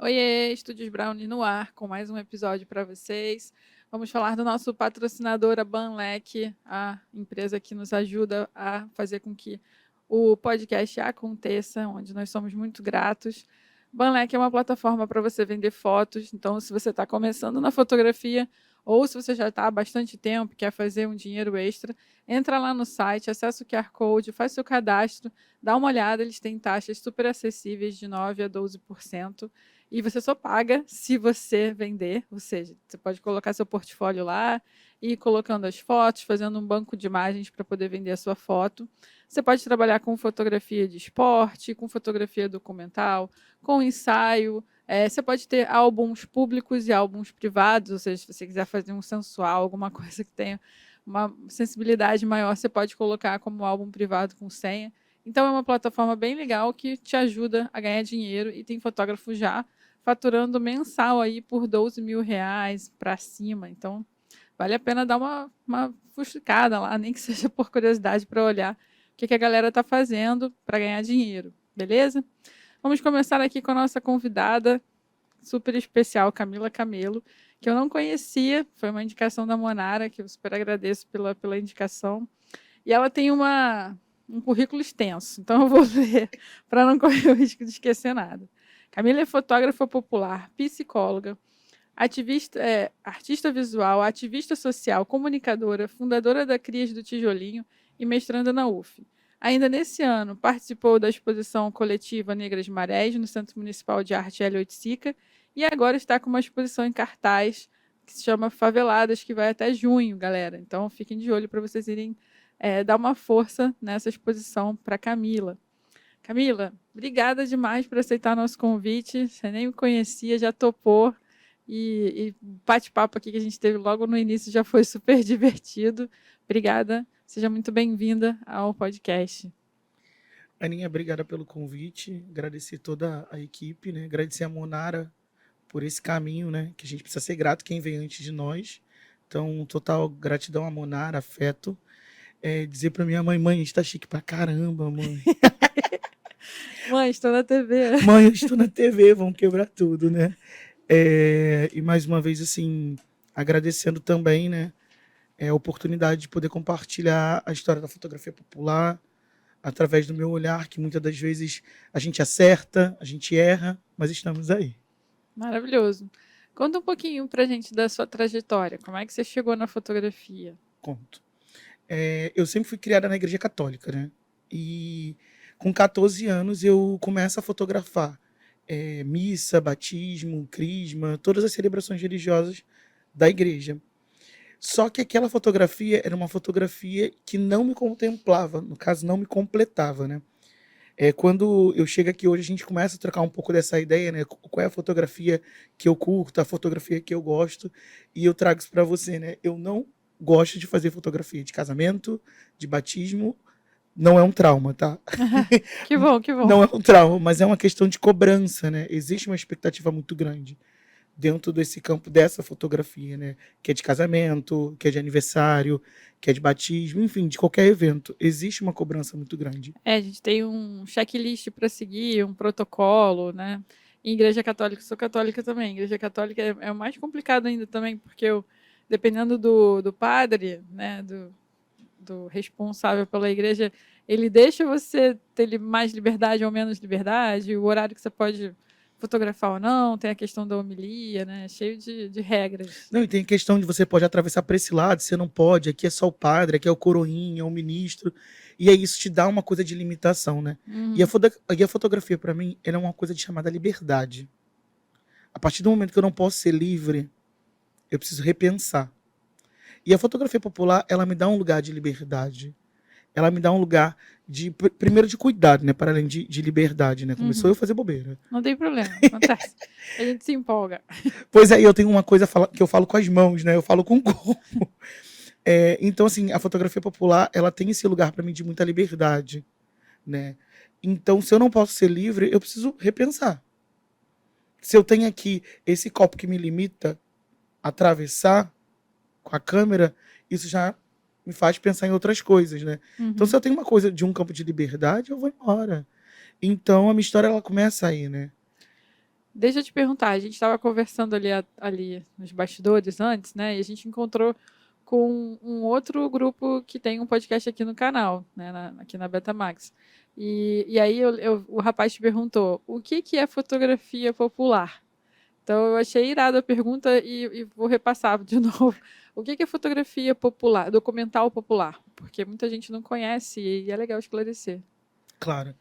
Oiê, Estúdios Brownie no ar, com mais um episódio para vocês. Vamos falar do nosso patrocinador, a Banlec, a empresa que nos ajuda a fazer com que o podcast aconteça, onde nós somos muito gratos. Banlec é uma plataforma para você vender fotos, então se você está começando na fotografia ou se você já está há bastante tempo e quer fazer um dinheiro extra, entra lá no site, acessa o QR Code, faz seu cadastro, dá uma olhada, eles têm taxas super acessíveis de 9% a 12%. E você só paga se você vender, ou seja, você pode colocar seu portfólio lá e ir colocando as fotos, fazendo um banco de imagens para poder vender a sua foto. Você pode trabalhar com fotografia de esporte, com fotografia documental, com ensaio. Você pode ter álbuns públicos e álbuns privados, ou seja, se você quiser fazer um sensual, alguma coisa que tenha uma sensibilidade maior, você pode colocar como álbum privado com senha. Então é uma plataforma bem legal que te ajuda a ganhar dinheiro e tem fotógrafo já faturando mensal aí por 12 mil reais para cima. Então, vale a pena dar uma fuxicada lá, nem que seja por curiosidade para olhar o que a galera está fazendo para ganhar dinheiro, beleza? Vamos começar aqui com a nossa convidada super especial, Camila Camelo, que eu não conhecia, foi uma indicação da Monara, que eu super agradeço pela indicação. E ela tem um currículo extenso, então eu vou ler para não correr o risco de esquecer nada. Camila é fotógrafa popular, psicóloga, artista visual, ativista social, comunicadora, fundadora da Crias do Tijolinho e mestranda na UF. Ainda nesse ano, participou da exposição coletiva Negras Marés no Centro Municipal de Arte Hélio Oiticica e agora está com uma exposição em cartaz que se chama Faveladas, que vai até junho, galera. Então fiquem de olho para vocês irem dar uma força nessa exposição para Camila. Camila, obrigada demais por aceitar nosso convite. Você nem me conhecia, já topou. E o bate-papo aqui que a gente teve logo no início já foi super divertido. Obrigada. Seja muito bem-vinda ao podcast. Aninha, obrigada pelo convite. Agradecer toda a equipe, né? Agradecer a Monara por esse caminho, né? Que a gente precisa ser grato quem veio antes de nós. Então, total gratidão a Monara, afeto. Dizer pra minha mãe, a gente tá chique pra caramba, mãe. Mãe, estou na TV. Mãe, eu estou na TV, vamos quebrar tudo, né? E mais uma vez, assim, agradecendo também, né? A oportunidade de poder compartilhar a história da fotografia popular através do meu olhar, que muitas das vezes a gente acerta, a gente erra, mas estamos aí. Maravilhoso. Conta um pouquinho pra gente da sua trajetória. Como é que você chegou na fotografia? Conto. Eu sempre fui criada na igreja católica, né? E com 14 anos eu começo a fotografar missa, batismo, crisma, todas as celebrações religiosas da igreja. Só que aquela fotografia era uma fotografia que não me contemplava, no caso, não me completava, né? Quando eu chego aqui hoje, a gente começa a trocar um pouco dessa ideia, né? Qual é a fotografia que eu curto, a fotografia que eu gosto, e eu trago isso para você, né? Eu não gosto de fazer fotografia de casamento, de batismo, não é um trauma, tá? Que bom, que bom. Não é um trauma, mas é uma questão de cobrança, né? Existe uma expectativa muito grande dentro desse campo dessa fotografia, né? Que é de casamento, que é de aniversário, que é de batismo, enfim, de qualquer evento. Existe uma cobrança muito grande. A gente tem um checklist para seguir, um protocolo, né? Em Igreja Católica, sou católica também. Igreja Católica é o mais complicado ainda também, porque dependendo do padre, né, do responsável pela igreja, ele deixa você ter mais liberdade ou menos liberdade, o horário que você pode fotografar ou não, tem a questão da homilia, né? Cheio de regras. Não, e tem a questão de você pode atravessar para esse lado, você não pode, aqui é só o padre, aqui é o coroinha, é o ministro, e aí isso te dá uma coisa de limitação, né? Uhum. E a fotografia, para mim, ela é uma coisa de chamada liberdade. A partir do momento que eu não posso ser livre, eu preciso repensar. E a fotografia popular, ela me dá um lugar de liberdade. Ela me dá um lugar de, primeiro, de cuidado, né? Para além de liberdade, né? Começou Uhum. eu a fazer bobeira. Não tem problema, acontece. A gente se empolga. Pois aí eu tenho uma coisa que eu falo com as mãos, né? Eu falo com o corpo. Então, assim, a fotografia popular, ela tem esse lugar para mim de muita liberdade, né? Então, se eu não posso ser livre, eu preciso repensar. Se eu tenho aqui esse copo que me limita a atravessar com a câmera, isso já me faz pensar em outras coisas, né? Então, se Uhum. eu tenho uma coisa de um campo de liberdade, eu vou embora. Então, a minha história, ela começa aí, né? Deixa eu te perguntar, a gente estava conversando ali nos bastidores antes, né? E a gente encontrou com um outro grupo que tem um podcast aqui no canal, né? Aqui na Betamax. E aí o rapaz te perguntou, o que é fotografia popular? Então eu achei irada a pergunta e vou repassar de novo. O que é fotografia popular, documental popular? Porque muita gente não conhece e é legal esclarecer. Claro.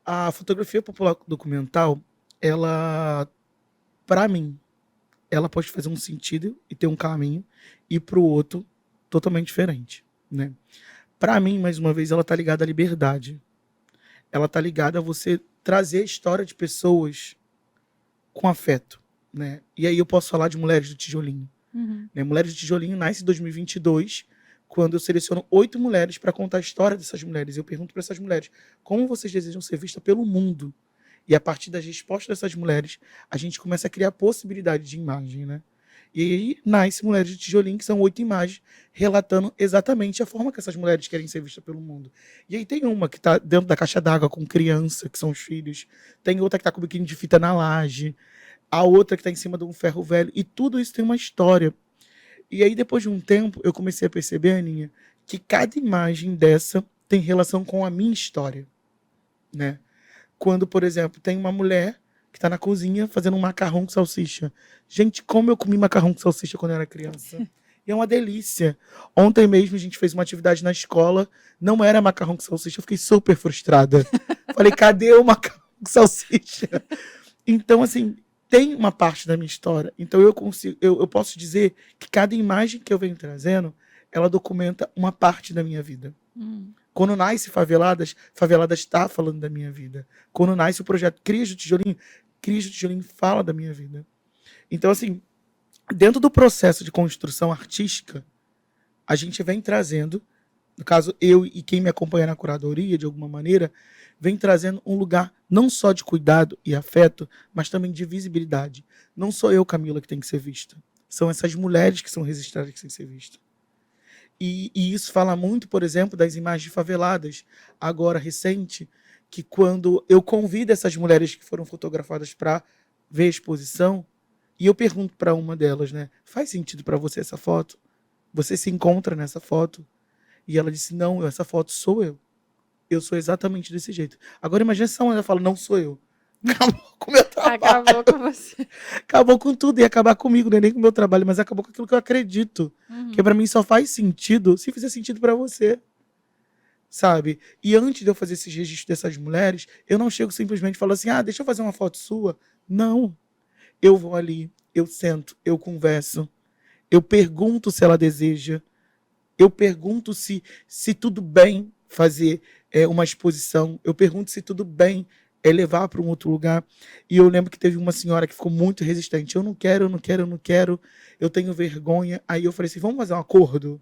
A fotografia popular documental, ela, para mim, ela pode fazer um sentido e ter um caminho, e para o outro, totalmente diferente, né? Para mim, mais uma vez, ela tá ligada à liberdade. Ela tá ligada a você trazer a história de pessoas com afeto, né? E aí eu posso falar de Mulheres do Tijolinho. Uhum. Né? Mulheres do Tijolinho nasce em 2022, quando eu seleciono 8 mulheres para contar a história dessas mulheres. Eu pergunto para essas mulheres, como vocês desejam ser vistas pelo mundo? E a partir das respostas dessas mulheres, a gente começa a criar possibilidade de imagem, né? E aí nasce Mulheres de Tijolinho, que são 8 imagens relatando exatamente a forma que essas mulheres querem ser vistas pelo mundo. E aí tem uma que está dentro da caixa d'água com criança, que são os filhos. Tem outra que está com o biquíni de fita na laje. A outra que está em cima de um ferro velho. E tudo isso tem uma história. E aí, depois de um tempo, eu comecei a perceber, Aninha, que cada imagem dessa tem relação com a minha história, né? Quando, por exemplo, tem uma mulher que está na cozinha fazendo um macarrão com salsicha. Gente, como eu comi macarrão com salsicha quando eu era criança. E é uma delícia. Ontem mesmo a gente fez uma atividade na escola, não era macarrão com salsicha, eu fiquei super frustrada. Falei, cadê o macarrão com salsicha? Então, assim, tem uma parte da minha história. Então eu posso dizer que cada imagem que eu venho trazendo, ela documenta uma parte da minha vida. Quando nasce Faveladas, Faveladas está falando da minha vida. Quando nasce o projeto Crias do Tijolinho fala da minha vida. Então, assim, dentro do processo de construção artística, a gente vem trazendo, no caso, eu e quem me acompanha na curadoria, de alguma maneira, vem trazendo um lugar não só de cuidado e afeto, mas também de visibilidade. Não sou eu, Camila, que tem que ser vista. São essas mulheres que são registradas que têm que ser vistas. E isso fala muito, por exemplo, das imagens de Faveladas, agora recente, que quando eu convido essas mulheres que foram fotografadas para ver a exposição, e eu pergunto para uma delas, né, faz sentido para você essa foto? Você se encontra nessa foto? E ela disse, não, essa foto sou eu. Eu sou exatamente desse jeito. Agora imagina se ela fala, não sou eu. Acabou com o meu trabalho. Acabou com você. Acabou com tudo. E acabar comigo, não é nem com o meu trabalho, mas acabou com aquilo que eu acredito. Que pra mim só faz sentido se fizer sentido pra você. Sabe? E antes de eu fazer esses registros dessas mulheres, eu não chego simplesmente e falo assim, deixa eu fazer uma foto sua. Não. Eu vou ali, eu sento, eu converso. Eu pergunto se ela deseja. Eu pergunto se tudo bem fazer uma exposição. Eu pergunto se tudo bem levar para um outro lugar. E eu lembro que teve uma senhora que ficou muito resistente. Eu não quero, eu não quero, eu não quero. Eu tenho vergonha. Aí eu falei assim, vamos fazer um acordo?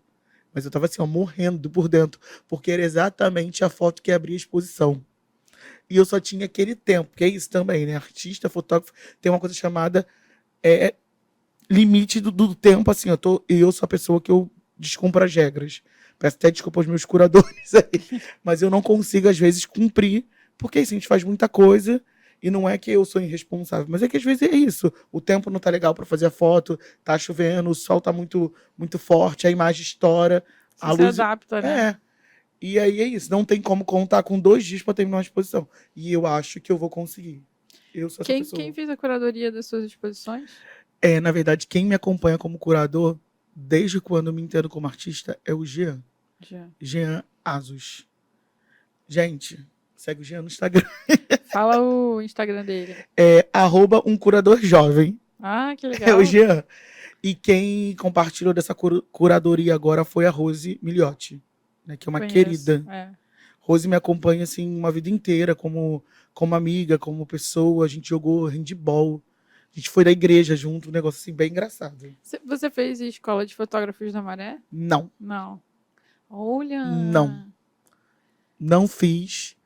Mas eu estava assim, ó, morrendo por dentro. Porque era exatamente a foto que abria a exposição. E eu só tinha aquele tempo. Que é isso também, né? Artista, fotógrafo, tem uma coisa chamada limite do tempo. Assim, eu sou a pessoa que eu descumpro as regras. Peço até desculpa aos meus curadores aí. Mas eu não consigo, às vezes, cumprir. Porque assim, a gente faz muita coisa e não é que eu sou irresponsável, mas é que às vezes é isso. O tempo não tá legal para fazer a foto, tá chovendo, o sol tá muito, muito forte, a imagem estoura. A Você luz se adapta, né? E aí é isso. Não tem como contar com 2 dias para terminar uma exposição. E eu acho que eu vou conseguir. Eu sou essa pessoa. Quem fez a curadoria das suas exposições? Na verdade, quem me acompanha como curador, desde quando eu me entendo como artista, é o Jean. Jean Azus. Gente, segue o Jean no Instagram. Fala o Instagram dele. @umcuradorjovem. Que legal. É o Jean. E quem compartilhou dessa curadoria agora foi a Rose Miliotti, né, que é uma querida. Rose me acompanha assim uma vida inteira como amiga, como pessoa. A gente jogou handball. A gente foi da igreja junto, um negócio assim bem engraçado. Você fez escola de fotógrafos da Maré? Não. Olha! Não fiz,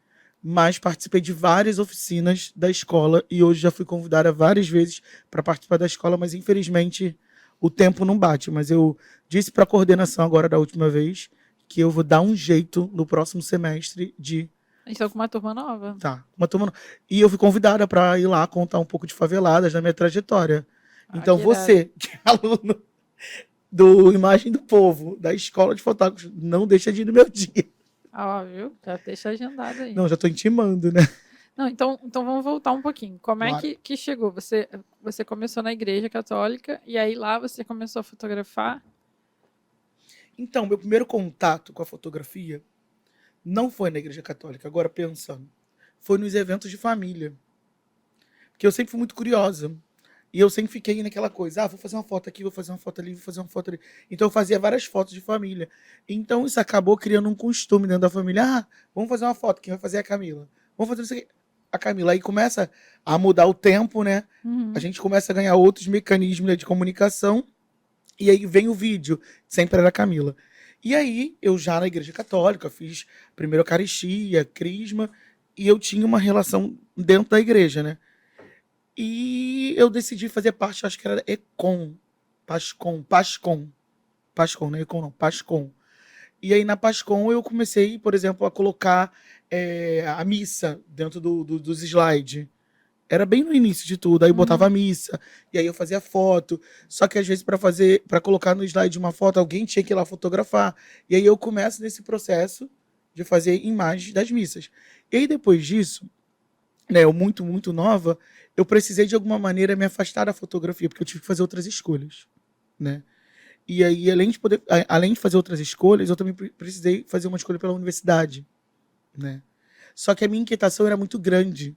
mas participei de várias oficinas da escola e hoje já fui convidada várias vezes para participar da escola, mas infelizmente o tempo não bate. Mas eu disse para a coordenação agora da última vez que eu vou dar um jeito no próximo semestre de A gente tá com uma turma nova. Tá, uma turma. E eu fui convidada para ir lá contar um pouco de faveladas na minha trajetória. Então Que irado. você, que é aluno do Imagem do Povo, da Escola de Fotógrafos, não deixa de ir no meu dia. Viu? Já deixa agendado aí. Não, já tô intimando, né? Não, então vamos voltar um pouquinho. Como é Bora. que chegou? Você começou na igreja católica e aí lá você começou a fotografar? Então, meu primeiro contato com a fotografia não foi na Igreja Católica, agora pensando. Foi nos eventos de família. Porque eu sempre fui muito curiosa. E eu sempre fiquei naquela coisa, vou fazer uma foto aqui, vou fazer uma foto ali, vou fazer uma foto ali. Então eu fazia várias fotos de família. Então isso acabou criando um costume dentro da família. Vamos fazer uma foto, quem vai fazer é a Camila. Vamos fazer isso aqui. A Camila. Aí começa a mudar o tempo, né? Uhum. A gente começa a ganhar outros mecanismos, né, de comunicação. E aí vem o vídeo, sempre era a Camila. E aí, eu já na Igreja Católica, fiz primeiro Eucaristia, Crisma, e eu tinha uma relação dentro da igreja, né? E eu decidi fazer parte, acho que era Econ, Pascom, não é Econ não, Pascom. E aí na Pascom eu comecei, por exemplo, a colocar a missa dentro dos slides. Era bem no início de tudo, aí eu botava a missa, e aí eu fazia foto. Só que às vezes para colocar no slide uma foto, alguém tinha que ir lá fotografar. E aí eu começo nesse processo de fazer imagens das missas. E aí depois disso, né, eu muito nova, eu precisei de alguma maneira me afastar da fotografia, porque eu tive que fazer outras escolhas, né? E aí além de fazer outras escolhas, eu também precisei fazer uma escolha pela universidade, né? Só que a minha inquietação era muito grande.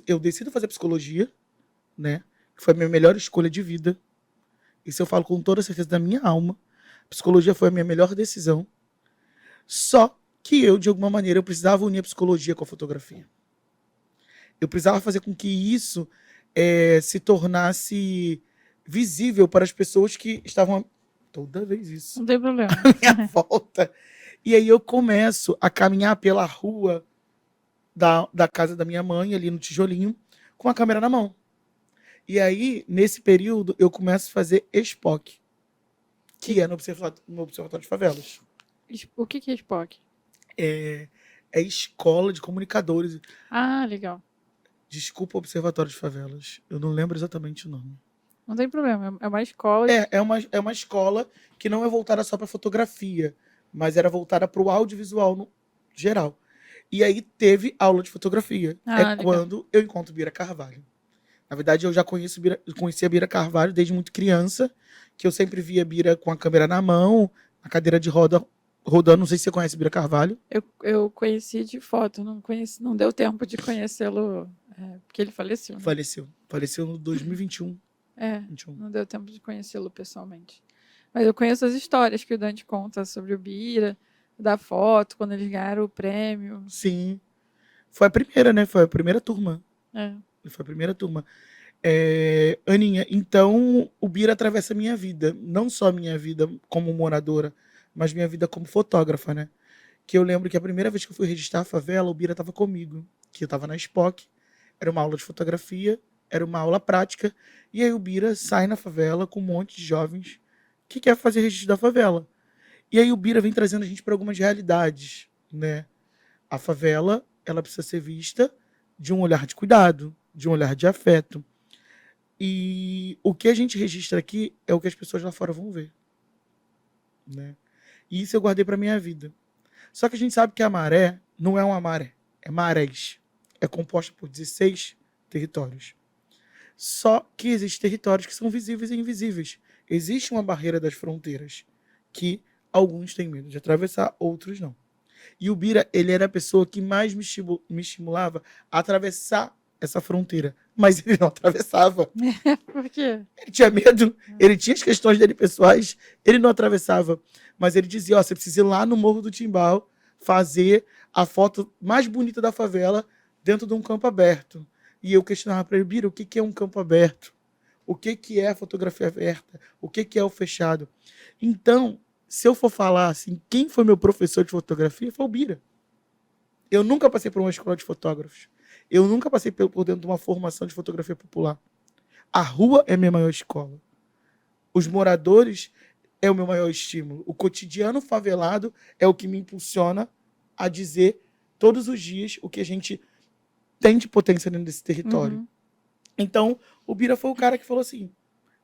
Eu decido fazer psicologia, né? Que foi a minha melhor escolha de vida. Isso eu falo com toda a certeza da minha alma. Psicologia foi a minha melhor decisão. Só que eu, de alguma maneira, eu precisava unir a psicologia com a fotografia. Eu precisava fazer com que isso se tornasse visível para as pessoas que estavam toda vez isso Não tem problema. à minha volta. E aí eu começo a caminhar pela rua da casa da minha mãe, ali no tijolinho, com a câmera na mão. E aí, nesse período, eu começo a fazer Spock, que é no Observatório de Favelas. O que é Spock? É Escola de Comunicadores. Legal. Desculpa, Observatório de Favelas. Eu não lembro exatamente o nome. Não tem problema. É uma escola. É uma escola que não é voltada só para fotografia, mas era voltada para o audiovisual no geral. E aí teve aula de fotografia. Legal. Quando eu encontro Bira Carvalho. Na verdade, eu já conhecia a Bira Carvalho desde muito criança, que eu sempre via Bira com a câmera na mão, a cadeira de roda rodando. Não sei se você conhece Bira Carvalho. Eu conheci de foto, não deu tempo de conhecê-lo, porque ele faleceu. Né? Faleceu no 2021. 21. Não deu tempo de conhecê-lo pessoalmente. Mas eu conheço as histórias que o Dante conta sobre o Bira, da foto, quando eles ganharam o prêmio. Sim. Foi a primeira, né? Foi a primeira turma. Foi a primeira turma. Aninha, então o Bira atravessa a minha vida. Não só a minha vida como moradora, mas minha vida como fotógrafa, né? Que eu lembro que a primeira vez que eu fui registrar a favela, o Bira estava comigo. Que eu estava na Spock. Era uma aula de fotografia, era uma aula prática. E aí o Bira sai na favela com um monte de jovens que quer fazer registro da favela. E aí o Bira vem trazendo a gente para algumas realidades, né? A favela, ela precisa ser vista de um olhar de cuidado, de um olhar de afeto. E o que a gente registra aqui é o que as pessoas lá fora vão ver, né? E isso eu guardei para minha vida. Só que a gente sabe que a maré não é uma maré, é marés. É composta por 16 territórios. Só que existem territórios que são visíveis e invisíveis. Existe uma barreira das fronteiras que alguns têm medo de atravessar, outros não. E o Bira, ele era a pessoa que mais me estimulava a atravessar essa fronteira. Mas ele não atravessava. Por quê? Ele tinha medo, ele tinha as questões dele pessoais, ele não atravessava. Mas ele dizia, você precisa ir lá no Morro do Timbal fazer a foto mais bonita da favela dentro de um campo aberto. E eu questionava para ele, Bira, o que é um campo aberto? O que é a fotografia aberta? O que é o fechado? Então, se eu for falar assim, quem foi meu professor de fotografia, foi o Bira. Eu nunca passei por uma escola de fotógrafos. Eu nunca passei por dentro de uma formação de fotografia popular. A rua é a minha maior escola. Os moradores é o meu maior estímulo. O cotidiano favelado é o que me impulsiona a dizer todos os dias o que a gente tem de potência dentro desse território. Uhum. Então, o Bira foi o cara que falou assim,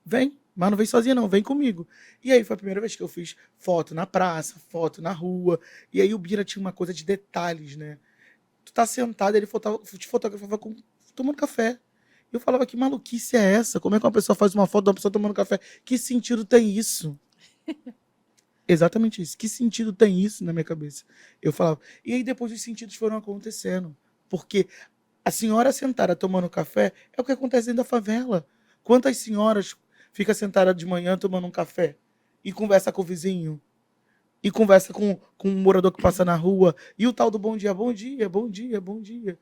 vem, mas não vem sozinha não, vem comigo. E aí foi a primeira vez que eu fiz foto na praça, foto na rua. E aí o Bira tinha uma coisa de detalhes, né? Tu tá sentado, ele te fotografava tomando café. Eu falava, que maluquice é essa? Como é que uma pessoa faz uma foto de uma pessoa tomando café? Que sentido tem isso? Exatamente isso. Que sentido tem isso na minha cabeça? Eu falava. E aí depois os sentidos foram acontecendo. Porque a senhora sentada tomando café é o que acontece dentro da favela. Quantas senhoras ficam sentadas de manhã tomando um café e conversa com o vizinho? E conversa com um morador que passa na rua? E o tal do bom dia, bom dia, bom dia, bom dia.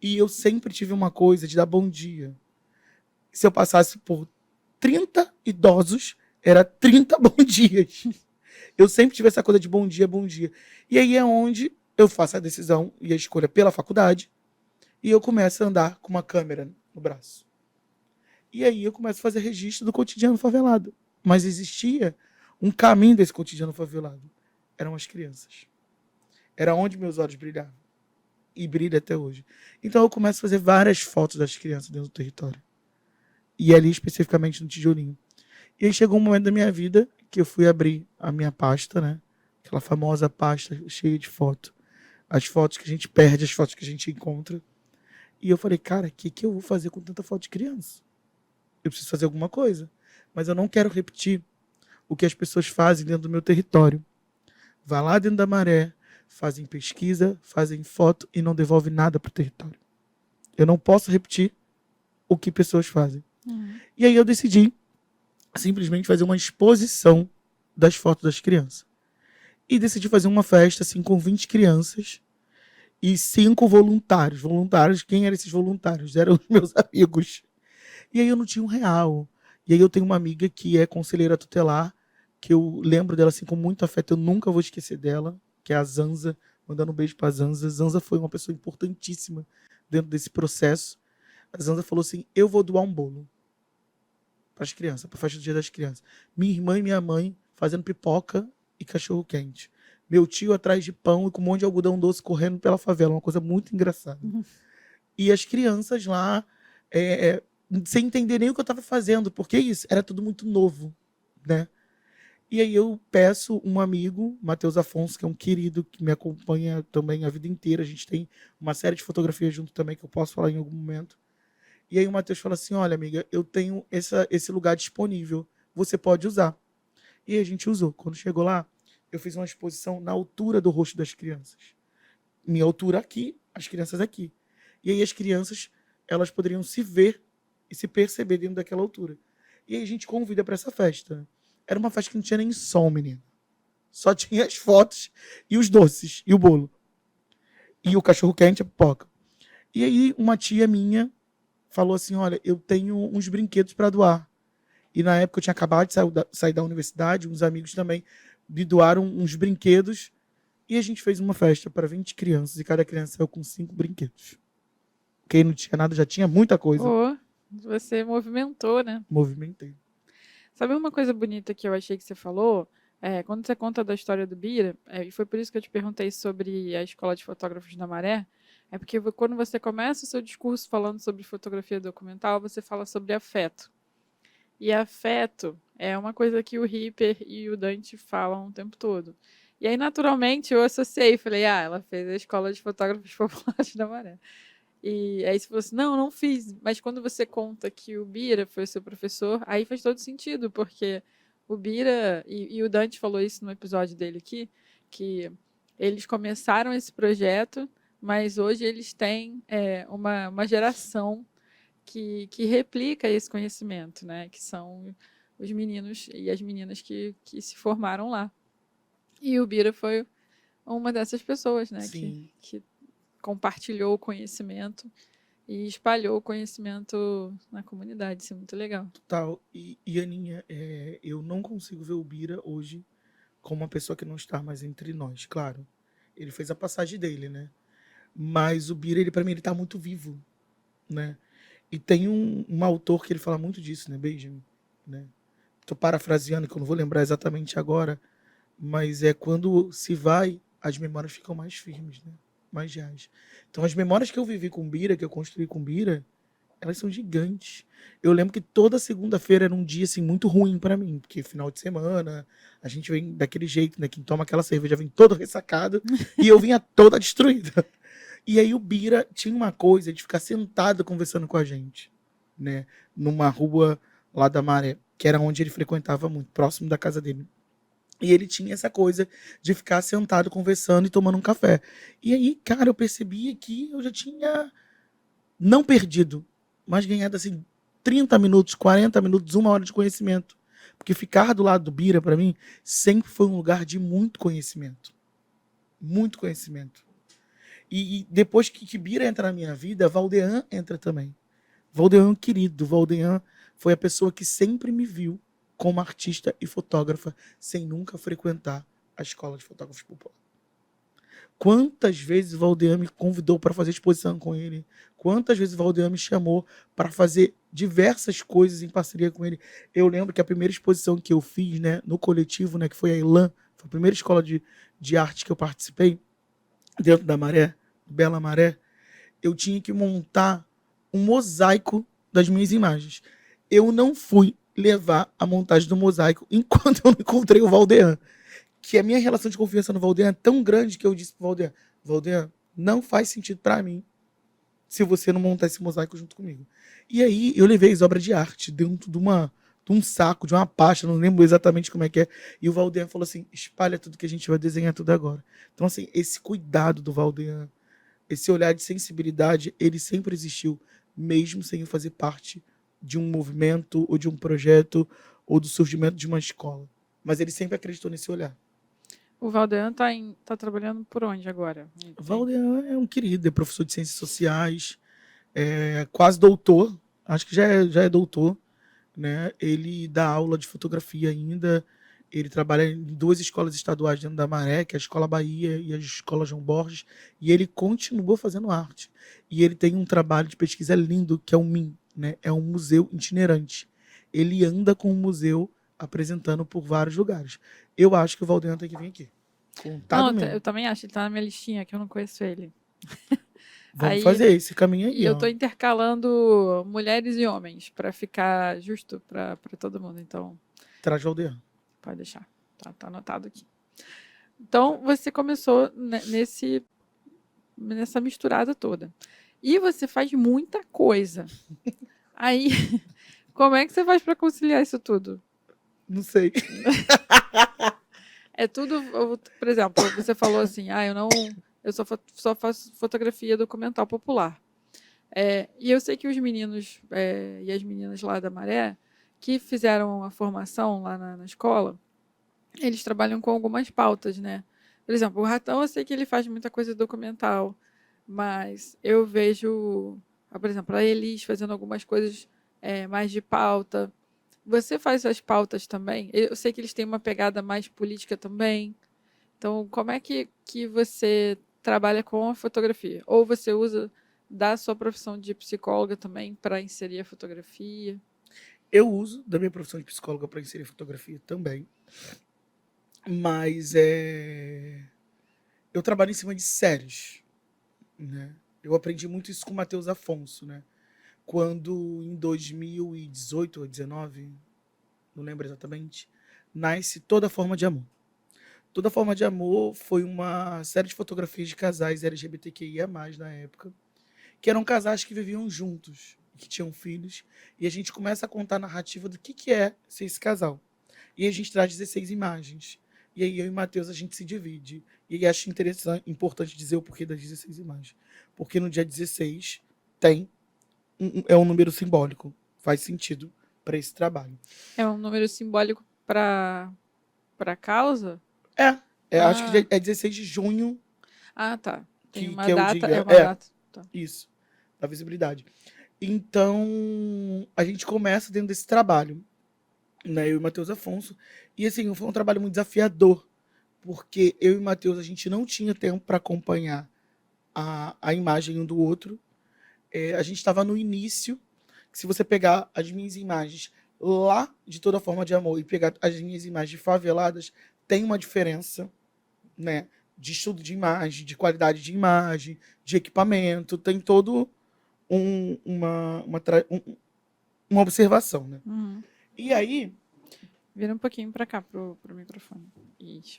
E eu sempre tive uma coisa de dar bom dia. Se eu passasse por 30 idosos, era 30 bom dias. Eu sempre tive essa coisa de bom dia, bom dia. E aí é onde eu faço a decisão e a escolha pela faculdade. E eu começo a andar com uma câmera no braço. E aí eu começo a fazer registro do cotidiano favelado. Mas existia um caminho desse cotidiano favelado. Eram as crianças. Era onde meus olhos brilhavam. E brilha até hoje. Então eu começo a fazer várias fotos das crianças dentro do território. E ali especificamente no tijolinho. E aí chegou um momento da minha vida que eu fui abrir a minha pasta, né? Aquela famosa pasta cheia de foto. As fotos que a gente perde, as fotos que a gente encontra. E eu falei, cara, o que eu vou fazer com tanta foto de criança? Eu preciso fazer alguma coisa. Mas eu não quero repetir o que as pessoas fazem dentro do meu território. Vai lá dentro da Maré, fazem pesquisa, fazem foto e não devolve nada para o território. Eu não posso repetir o que pessoas fazem. Uhum. E aí eu decidi simplesmente fazer uma exposição das fotos das crianças. E decidi fazer uma festa assim com 20 crianças e 5 voluntários. Voluntários, quem eram esses voluntários? Eram os meus amigos. E aí eu não tinha R$ 1. E aí eu tenho uma amiga que é conselheira tutelar, que eu lembro dela assim com muito afeto, eu nunca vou esquecer dela, que é a Zanza, mandando um beijo pra Zanza. Zanza foi uma pessoa importantíssima dentro desse processo. A Zanza falou assim, eu vou doar um bolo para as crianças, para a festa do Dia das Crianças. Minha irmã e minha mãe fazendo pipoca e cachorro quente. Meu tio atrás de pão e com um monte de algodão doce correndo pela favela, uma coisa muito engraçada. Uhum. E as crianças lá, sem entender nem o que eu estava fazendo, porque isso era tudo muito novo, né? E aí eu peço um amigo, Matheus Afonso, que é um querido que me acompanha também a vida inteira. A gente tem uma série de fotografias junto também que eu posso falar em algum momento. E aí o Matheus fala assim, olha, amiga, eu tenho esse lugar disponível, você pode usar. E a gente usou. Quando chegou lá, eu fiz uma exposição na altura do rosto das crianças. Minha altura aqui, as crianças aqui. E aí as crianças, elas poderiam se ver e se perceber dentro daquela altura. E aí a gente convida para essa festa. Era uma festa que não tinha nem som, menino. Só tinha as fotos e os doces e o bolo. E o cachorro quente, a pipoca. E aí uma tia minha falou assim, olha, eu tenho uns brinquedos para doar. E na época eu tinha acabado de sair da universidade, uns amigos também me doaram uns brinquedos. E a gente fez uma festa para 20 crianças e cada criança saiu com 5 brinquedos. Quem não tinha nada já tinha muita coisa. Pô, você movimentou, né? Movimentei. Sabe uma coisa bonita que eu achei que você falou? Quando você conta da história do Bira, e foi por isso que eu te perguntei sobre a Escola de Fotógrafos da Maré, é porque quando você começa o seu discurso falando sobre fotografia documental, você fala sobre afeto. E afeto é uma coisa que o Ripper e o Dante falam o tempo todo. E aí, naturalmente, eu associei, falei, ela fez a Escola de Fotógrafos Populares da Maré. E aí você falou assim, não fiz. Mas quando você conta que o Bira foi seu professor, aí faz todo sentido, porque o Bira, e o Dante falou isso no episódio dele aqui, que eles começaram esse projeto, mas hoje eles têm uma geração que replica esse conhecimento, né? Que são os meninos e as meninas que se formaram lá. E o Bira foi uma dessas pessoas, né? Que compartilhou o conhecimento e espalhou o conhecimento na comunidade. Isso é muito legal. Total. E Aninha, eu não consigo ver o Bira hoje como uma pessoa que não está mais entre nós. Claro, ele fez a passagem dele, né? Mas o Bira, ele para mim, ele tá muito vivo, né? E tem um autor que ele fala muito disso, né, Benjamin? Né? Tô parafraseando, que eu não vou lembrar exatamente agora, mas é quando se vai, as memórias ficam mais firmes, né? mais reais. Então, as memórias que eu vivi com Bira, que eu construí com Bira, elas são gigantes. Eu lembro que toda segunda-feira era um dia assim muito ruim pra mim, porque final de semana a gente vem daquele jeito, né? Quem toma aquela cerveja vem todo ressacado e eu vinha toda destruída. E aí o Bira tinha uma coisa de ficar sentado conversando com a gente, né? Numa rua lá da Maré, que era onde ele frequentava muito, próximo da casa dele. E ele tinha essa coisa de ficar sentado conversando e tomando um café. E aí, cara, eu percebia que eu já tinha não perdido, mas ganhado assim 30 minutos, 40 minutos, 1 hora de conhecimento. Porque ficar do lado do Bira, para mim, sempre foi um lugar de muito conhecimento. Muito conhecimento. E depois que Bira entra na minha vida, Valdean entra também. Valdean é um querido. Valdean foi a pessoa que sempre me viu como artista e fotógrafa, sem nunca frequentar a escola de fotógrafos popular. Quantas vezes o Valdean me convidou para fazer exposição com ele? Quantas vezes o Valdean me chamou para fazer diversas coisas em parceria com ele? Eu lembro que a primeira exposição que eu fiz, né, no coletivo, né, que foi a Elan, foi a primeira escola de arte que eu participei, dentro da Maré, Bela Maré, eu tinha que montar um mosaico das minhas imagens. Eu não fui levar a montagem do mosaico enquanto eu não encontrei o Valdean. Que a minha relação de confiança no Valdean é tão grande que eu disse pro Valdean, Valdean, não faz sentido para mim se você não montar esse mosaico junto comigo. E aí eu levei as obras de arte dentro de um saco, de uma pasta, não lembro exatamente como é que é. E o Valdean falou assim, espalha tudo que a gente vai desenhar tudo agora. Então assim, esse cuidado do Valdean, esse olhar de sensibilidade, ele sempre existiu, mesmo sem eu fazer parte de um movimento ou de um projeto ou do surgimento de uma escola. Mas ele sempre acreditou nesse olhar. O Valdean tá trabalhando por onde agora? Valdean é um querido, é professor de ciências sociais, é quase doutor, acho que já é doutor, né? Ele dá aula de fotografia ainda, ele trabalha em 2 escolas estaduais dentro da Maré, que é a Escola Bahia e a Escola João Borges, e ele continua fazendo arte. E ele tem um trabalho de pesquisa lindo, que é o MIM, né? É um museu itinerante. Ele anda com o museu apresentando por vários lugares. Eu acho que o Valdean tem que vir aqui. Contado Não, eu mesmo. também acho, ele tá na minha listinha, que eu não conheço ele. Vamos Aí, fazer esse caminho e aí, eu ó. tô intercalando mulheres e homens para ficar justo para todo mundo. Então, Traz o Aldean. pode deixar. Tá anotado aqui. Então, você começou nessa misturada toda. E você faz muita coisa. Aí, como é que você faz para conciliar isso tudo? Não sei. É tudo, por exemplo, você falou assim, eu só faço fotografia documental popular. E eu sei que os meninos e as meninas lá da Maré, que fizeram a formação lá na escola, eles trabalham com algumas pautas, né? Por exemplo, o Ratão, eu sei que ele faz muita coisa documental, mas eu vejo, por exemplo, a Elis fazendo algumas coisas mais de pauta. Você faz as pautas também? Eu sei que eles têm uma pegada mais política também. Então, como é que você trabalha com a fotografia? Ou você usa da sua profissão de psicóloga também para inserir a fotografia? Eu uso da minha profissão de psicóloga para inserir fotografia também. Mas eu trabalho em cima de séries, né? Eu aprendi muito isso com o Matheus Afonso, né? Quando em 2018 ou 2019, não lembro exatamente, nasce Toda Forma de Amor. Toda Forma de Amor foi uma série de fotografias de casais LGBTQIA+, na época, que eram casais que viviam juntos, que tinham filhos, e a gente começa a contar a narrativa do que é ser esse casal. E a gente traz 16 imagens. E aí eu e o Matheus a gente se divide. E aí acho interessante, importante dizer o porquê das 16 imagens. Porque no dia 16 tem é um número simbólico. Faz sentido para esse trabalho. É um número simbólico para a causa? Acho que Ah, é 16 de junho tá. Tem uma que é o data, é dia. uma data. Tá. Isso. Da visibilidade. Então, a gente começa dentro desse trabalho, né? Eu e o Matheus Afonso. E assim, foi um trabalho muito desafiador, porque eu e o Matheus, a gente não tinha tempo para acompanhar a imagem um do outro. A gente estava no início, que se você pegar as minhas imagens lá de Toda Forma de Amor e pegar as minhas imagens faveladas, tem uma diferença, né? de estudo de imagem, de qualidade de imagem, de equipamento, tem todo uma observação, né? Uhum. E aí, Vira um pouquinho para cá, pro microfone. Isso.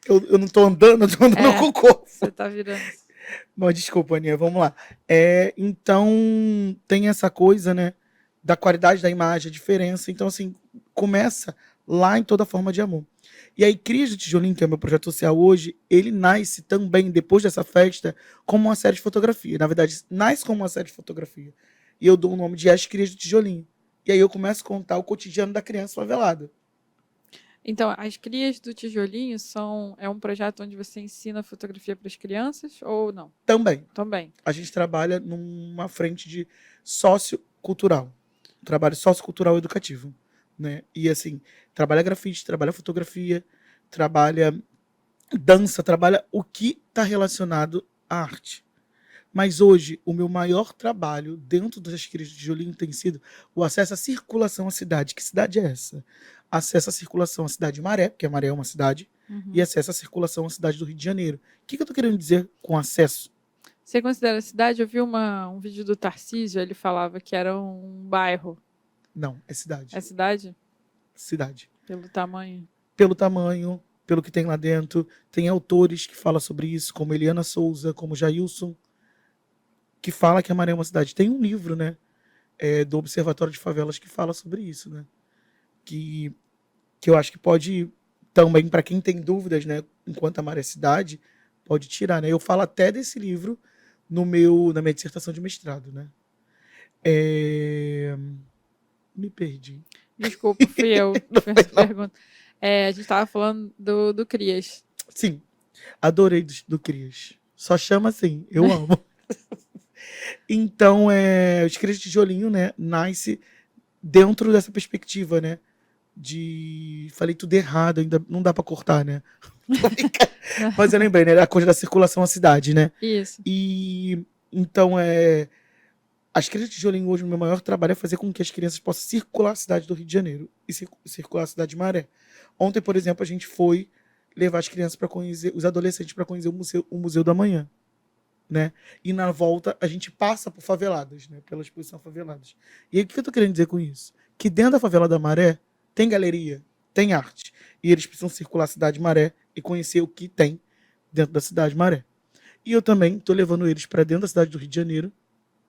eu não tô andando, eu tô andando com o corpo. Você tá virando. Mas desculpa, Aninha, vamos lá. Então, tem essa coisa, né, da qualidade da imagem, a diferença. Então, assim, começa lá em toda forma de amor. E aí, Crias do Tijolinho, que é o meu projeto social hoje, ele nasce também, depois dessa festa, como uma série de fotografia. Na verdade, nasce como uma série de fotografia. E eu dou o nome de As Crias do Tijolinho. E aí eu começo a contar o cotidiano da criança favelada. Então, as Crias do Tijolinho é um projeto onde você ensina fotografia para as crianças ou não? Também. Também. A gente trabalha numa frente de sociocultural. Trabalho sociocultural educativo. Né? E assim, trabalha grafite, trabalha fotografia, trabalha dança, trabalha o que está relacionado à arte. Mas hoje, o meu maior trabalho dentro das Crias de Tijolinho tem sido o acesso à circulação à cidade. Que cidade é essa? Acesso à circulação à cidade de Maré, porque a Maré é uma cidade, e acesso à circulação à cidade do Rio de Janeiro. O que eu estou querendo dizer com acesso? Você considera a cidade? Eu vi um vídeo do Tarcísio, ele falava que era um bairro. Não, é cidade. É cidade? Cidade. Pelo tamanho? Pelo tamanho, pelo que tem lá dentro. Tem autores que falam sobre isso, como Eliana Souza, como Jailson, que fala que a Maré é uma cidade. Tem um livro, né, do Observatório de Favelas que fala sobre isso, né? Que eu acho que pode também, para quem tem dúvidas, né, enquanto a Maré é cidade, pode tirar, né? Eu falo até desse livro na minha dissertação de mestrado, né? Me perdi. Desculpa, fui eu que fiz essa pergunta. A gente estava falando do Crias. Sim, adorei do Crias. Só chama assim, eu amo. Então, os Crias de Tijolinho, né, nasce dentro dessa perspectiva, né, falei tudo errado, ainda não dá pra cortar, né? Mas eu lembrei, né, a coisa da circulação à cidade, né? Isso. E então, as Crias de Tijolinho hoje, o meu maior trabalho é fazer com que as crianças possam circular a cidade do Rio de Janeiro e circular a cidade de Maré. Ontem, por exemplo, a gente foi levar as crianças para conhecer, os adolescentes para conhecer o Museu da Manhã, né? E na volta a gente passa por faveladas, né? Pela exposição Faveladas. E aí, o que eu tô querendo dizer com isso? Que dentro da favela da Maré tem galeria, tem arte. E eles precisam circular a cidade de Maré e conhecer o que tem dentro da cidade de Maré. E eu também tô levando eles para dentro da cidade do Rio de Janeiro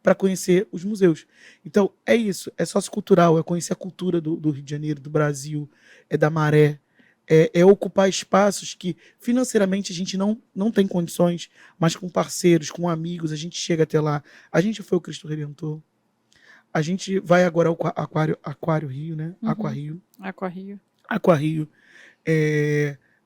para conhecer os museus. Então, é isso, é sociocultural, é conhecer a cultura do Rio de Janeiro, do Brasil, é da Maré, é ocupar espaços que financeiramente a gente não tem condições, mas com parceiros, com amigos, a gente chega até lá. A gente foi ao Cristo Redentor, a gente vai agora ao Aquário Rio, né? Aquário. Aquário.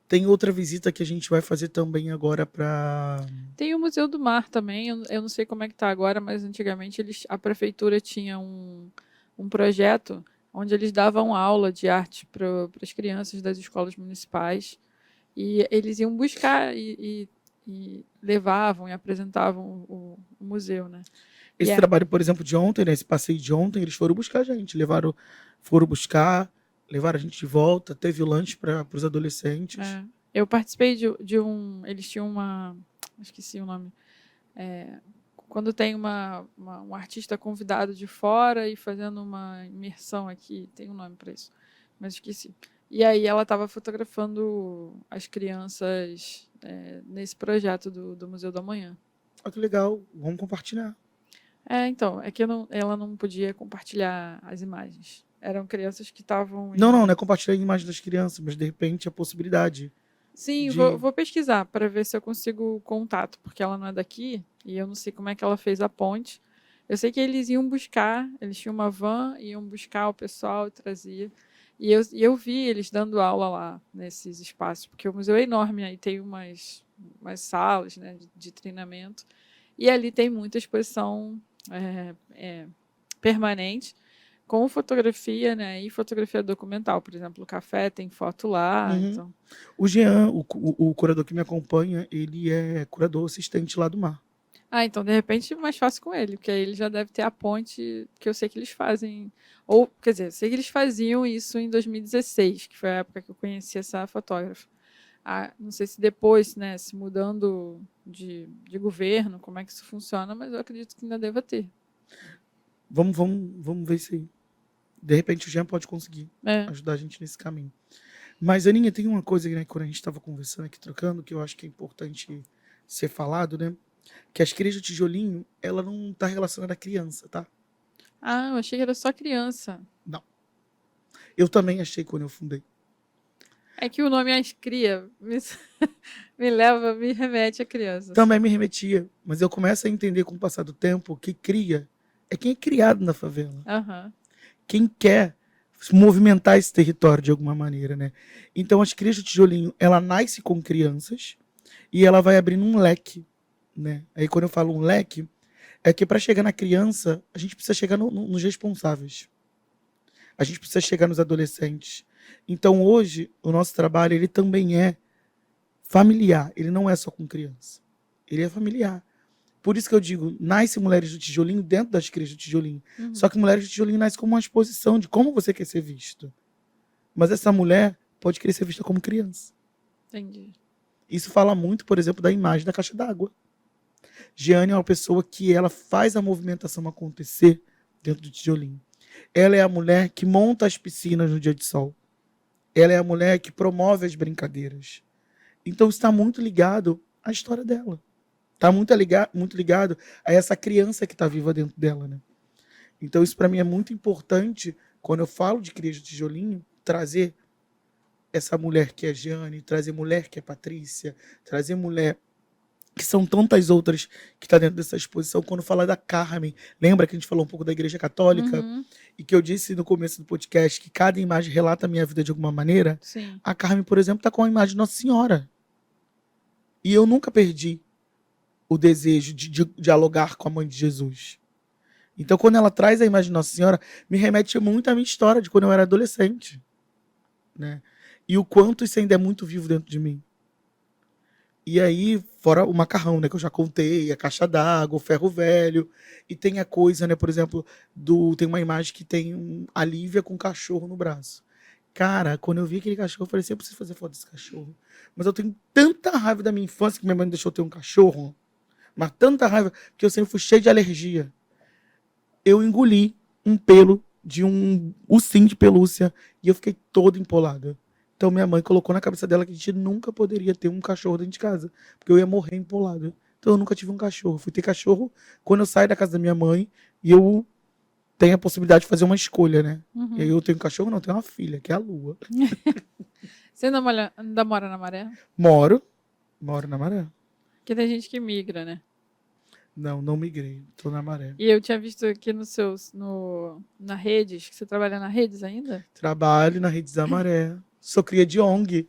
Tem outra visita que a gente vai fazer também agora para... Tem o Museu do Mar também, eu não sei como é que está agora, mas antigamente a prefeitura tinha um projeto onde eles davam aula de arte para as crianças das escolas municipais e eles iam buscar e levavam e apresentavam o museu, né? Esse trabalho, por exemplo, de ontem, né, esse passeio de ontem, eles foram buscar a gente, foram buscar, levaram a gente de volta, teve lanche para os adolescentes. Eu participei de um, eles tinham esqueci o nome, quando tem um artista convidado de fora e fazendo uma imersão aqui, tem um nome para isso, mas esqueci. E aí ela estava fotografando as crianças nesse projeto do Museu da Manhã. Que legal, vamos compartilhar. Então, é que ela não podia compartilhar as imagens. Eram crianças que estavam... Não é compartilhar a imagem das crianças, mas de repente a possibilidade. Sim, vou pesquisar para ver se eu consigo contato, porque ela não é daqui e eu não sei como é que ela fez a ponte. Eu sei que eles iam buscar, eles tinham uma van, iam buscar o pessoal e trazia. E eu vi eles dando aula lá nesses espaços, porque o museu é enorme, aí tem umas salas, né, de treinamento. E ali tem muita exposição permanente, com fotografia, né, e fotografia documental. Por exemplo, o café tem foto lá. Então... O Jean, o curador que me acompanha, ele é curador assistente lá do mar. Então, de repente, mais fácil com ele, porque aí ele já deve ter a ponte que eu sei que eles fazem. Ou, quer dizer, eu sei que eles faziam isso em 2016, que foi a época que eu conheci essa fotógrafa. não sei se depois, né, se mudando de governo, como é que isso funciona, mas eu acredito que ainda deva ter. Vamos ver se de repente o Jean pode conseguir É. ajudar a gente nesse caminho. Mas, Aninha, tem uma coisa, né, quando a gente estava conversando aqui, trocando, que eu acho que é importante ser falado, né? Que a igreja de tijolinho, ela não está relacionada à criança, tá? Ah, eu achei que era só criança. Não. Eu também achei quando eu fundei. É que o nome As Cria me remete a crianças. Também me remetia, mas eu começo a entender com o passar do tempo que cria é quem é criado na favela. Aham. Quem quer movimentar esse território de alguma maneira, né? Então, a igreja de tijolinho, ela nasce com crianças e ela vai abrindo um leque, né? Aí, quando eu falo um leque, é que para chegar na criança, a gente precisa chegar nos responsáveis. A gente precisa chegar nos adolescentes. Então, hoje, o nosso trabalho, ele também é familiar. Ele não é só com criança. Ele é familiar. Por isso que eu digo, nasce Mulheres do Tijolinho dentro das igrejas do Tijolinho. Uhum. Só que Mulheres do Tijolinho nasce como uma exposição de como você quer ser visto. Mas essa mulher pode querer ser vista como criança. Entendi. Isso fala muito, por exemplo, da imagem da caixa d'água. Jeane é uma pessoa que ela faz a movimentação acontecer dentro do tijolinho. Ela é a mulher que monta as piscinas no dia de sol. Ela é a mulher que promove as brincadeiras. Então está muito ligado à história dela. Está muito ligado a essa criança que está viva dentro dela, né? Então isso para mim é muito importante quando eu falo de igreja de tijolinho, trazer essa mulher que é Jeane, trazer mulher que é Patrícia, trazer mulher que são tantas outras que está dentro dessa exposição. Quando fala da Carmen, lembra que a gente falou um pouco da Igreja Católica? Uhum. E que eu disse no começo do podcast que cada imagem relata a minha vida de alguma maneira? Sim. A Carmen, por exemplo, está com a imagem de Nossa Senhora. E eu nunca perdi o desejo de dialogar com a mãe de Jesus. Então, quando ela traz a imagem de Nossa Senhora, me remete muito à minha história de quando eu era adolescente, né? E o quanto isso ainda é muito vivo dentro de mim. E aí, fora o macarrão, né, que eu já contei, a caixa d'água, o ferro velho, e tem a coisa, né, por exemplo, tem uma imagem que tem a Lívia com um cachorro no braço. Cara, quando eu vi aquele cachorro, eu falei assim, eu preciso fazer foto desse cachorro. Mas eu tenho tanta raiva da minha infância que minha mãe não deixou eu ter um cachorro, mas tanta raiva, porque eu sempre fui cheio de alergia. Eu engoli um pelo de um ursinho de pelúcia e eu fiquei todo empolado. Então minha mãe colocou na cabeça dela que a gente nunca poderia ter um cachorro dentro de casa, porque eu ia morrer empolado. Então eu nunca tive um cachorro. Fui ter cachorro quando eu saio da casa da minha mãe e eu tenho a possibilidade de fazer uma escolha, né? Uhum. E aí eu tenho um cachorro, não, eu tenho uma filha, que é a Lua. Você ainda mora na Maré? Moro na Maré. Porque tem gente que migra, né? Não migrei, tô na Maré. E eu tinha visto aqui na Redes, que você trabalha na Redes ainda? Trabalho na Redes da Maré. Sou cria de ONG.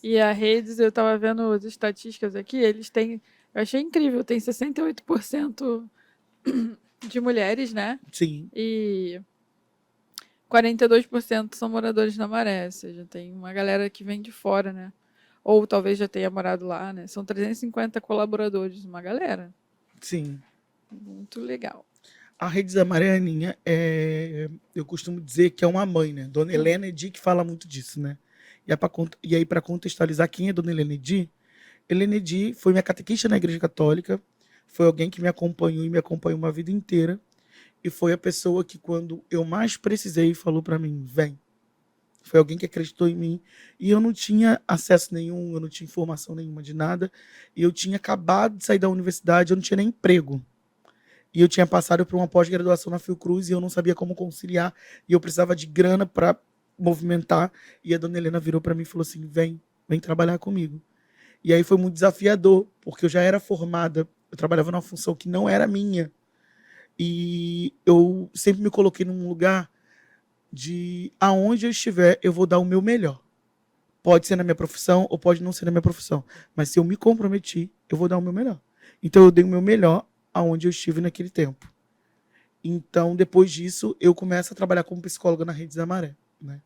E a Redes, eu tava vendo as estatísticas aqui, eles têm, eu achei incrível, tem 68% de mulheres, né? Sim. E 42% são moradores da Maré, ou seja, tem uma galera que vem de fora, né? Ou talvez já tenha morado lá, né? São 350 colaboradores, uma galera. Sim. Muito legal. A Redes da Maré, Aninha, eu costumo dizer que é uma mãe, né? Dona Helena Edi que fala muito disso, né? E aí, para contextualizar quem é Dona Helena Edi foi minha catequista na Igreja Católica, foi alguém que me acompanhou e me acompanhou uma vida inteira, e foi a pessoa que, quando eu mais precisei, falou para mim, vem. Foi alguém que acreditou em mim, e eu não tinha acesso nenhum, eu não tinha informação nenhuma de nada, e eu tinha acabado de sair da universidade, eu não tinha nem emprego. E eu tinha passado por uma pós-graduação na Fiocruz e eu não sabia como conciliar, e eu precisava de grana para movimentar, e a Dona Helena virou para mim e falou assim, vem trabalhar comigo. E aí foi muito desafiador, porque eu já era formada, eu trabalhava numa função que não era minha, e eu sempre me coloquei num lugar de aonde eu estiver, eu vou dar o meu melhor. Pode ser na minha profissão ou pode não ser na minha profissão, mas se eu me comprometi, eu vou dar o meu melhor. Então eu dei o meu melhor aonde eu estive naquele tempo. Então, depois disso, eu começo a trabalhar como psicóloga na Rede da Maré, né?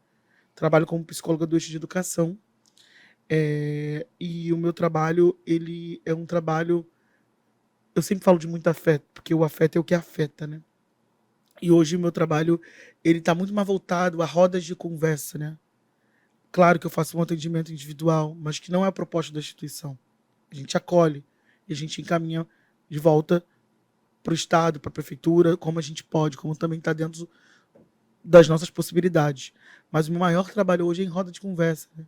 Trabalho como psicóloga do eixo de educação. E o meu trabalho, ele é um trabalho... Eu sempre falo de muito afeto, porque o afeto é o que afeta, né? E hoje o meu trabalho, ele está muito mais voltado a rodas de conversa, né? Claro que eu faço um atendimento individual, mas que não é a proposta da instituição. A gente acolhe e a gente encaminha de volta para o Estado, para a Prefeitura, como a gente pode, como também está dentro das nossas possibilidades. Mas o meu maior trabalho hoje é em roda de conversa, né?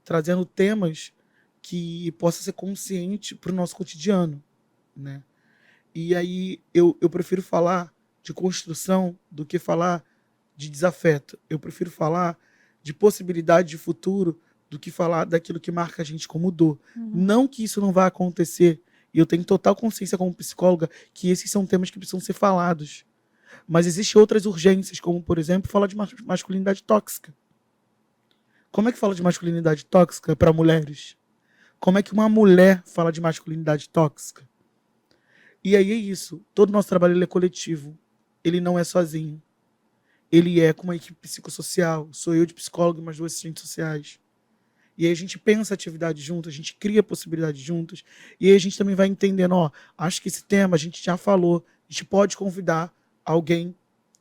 Trazendo temas que possa ser consciente para o nosso cotidiano, né? E aí eu prefiro falar de construção do que falar de desafeto. Eu prefiro falar de possibilidade de futuro do que falar daquilo que marca a gente como dor. Não que isso não vá acontecer. E eu tenho total consciência como psicóloga que esses são temas que precisam ser falados. Mas existem outras urgências, como, por exemplo, falar de masculinidade tóxica. Como é que fala de masculinidade tóxica para mulheres? Como é que uma mulher fala de masculinidade tóxica? E aí é isso. Todo o nosso trabalho ele é coletivo. Ele não é sozinho. Ele é com uma equipe psicossocial. Sou eu de psicólogo e mais 2 assistentes sociais. E aí a gente pensa atividade junto, a gente cria possibilidades juntos. E aí a gente também vai entendendo, ó, acho que esse tema a gente já falou. A gente pode convidar alguém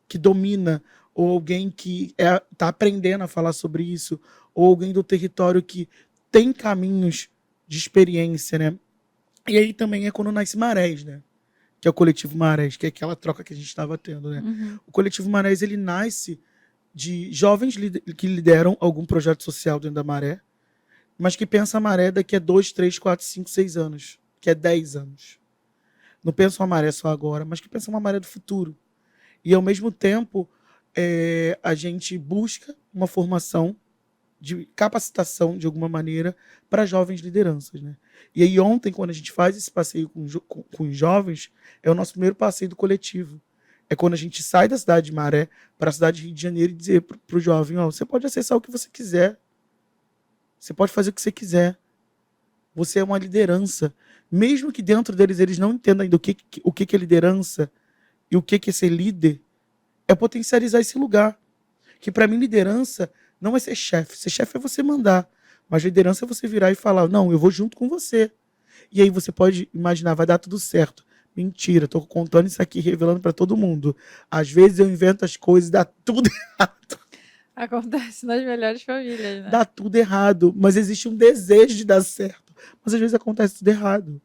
que domina, ou alguém que está aprendendo a falar sobre isso, ou alguém do território que tem caminhos de experiência, né? E aí também é quando nasce Marés, né? Que é o Coletivo Marés, que é aquela troca que a gente estava tendo, né? O Coletivo Marés, ele nasce de jovens que lideram algum projeto social dentro da Maré, mas que pensa a Maré daqui a 2, 3, 4, 5, 6 anos, que é 10 anos. Não pensa uma maré só agora, mas que pensa uma maré do futuro. E, ao mesmo tempo, a gente busca uma formação de capacitação, de alguma maneira, para jovens lideranças, né? E aí, ontem, quando a gente faz esse passeio com os jovens, é o nosso primeiro passeio do coletivo. É quando a gente sai da cidade de Maré para a cidade de Rio de Janeiro e dizer para o jovem, ó, você pode acessar o que você quiser. Você pode fazer o que você quiser. Você é uma liderança. Mesmo que dentro deles eles não entendam ainda o que é liderança e o que é ser líder, é potencializar esse lugar. Que para mim liderança não é ser chefe. Ser chefe é você mandar. Mas liderança é você virar e falar, não, eu vou junto com você. E aí você pode imaginar, vai dar tudo certo. Mentira, tô contando isso aqui, revelando para todo mundo. Às vezes eu invento as coisas e dá tudo errado. Acontece nas melhores famílias, né? Dá tudo errado, mas existe um desejo de dar certo. Mas às vezes acontece tudo errado.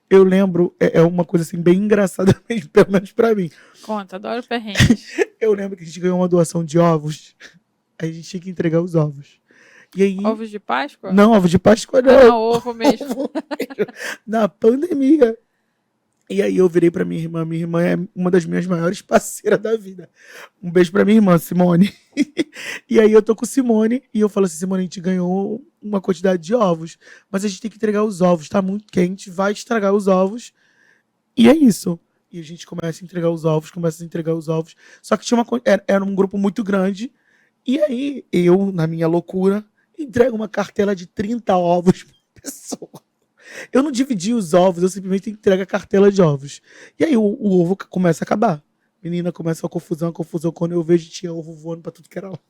Eu lembro, é uma coisa assim bem engraçada, pelo menos pra mim. Conta, adoro perrengues. Eu lembro que a gente ganhou uma doação de ovos, aí a gente tinha que entregar os ovos. E aí, Ovos de Páscoa? não, ovo de Páscoa Ah, não. ovo mesmo. Ovo mesmo. Na pandemia. E aí eu virei pra minha irmã é uma das minhas maiores parceiras da vida. Um beijo pra minha irmã, Simone. E aí eu tô com Simone e eu falo assim, Simone, a gente ganhou uma quantidade de ovos, mas a gente tem que entregar os ovos, tá muito quente, vai estragar os ovos. E é isso. E a gente começa a entregar os ovos, Só que tinha era um grupo muito grande. E aí eu, na minha loucura, entrego uma cartela de 30 ovos por pessoa. Eu não dividi os ovos, eu simplesmente entrego a cartela de ovos. E aí o ovo começa a acabar. Menina, começa a confusão. Quando eu vejo, tinha ovo voando pra tudo que era lado.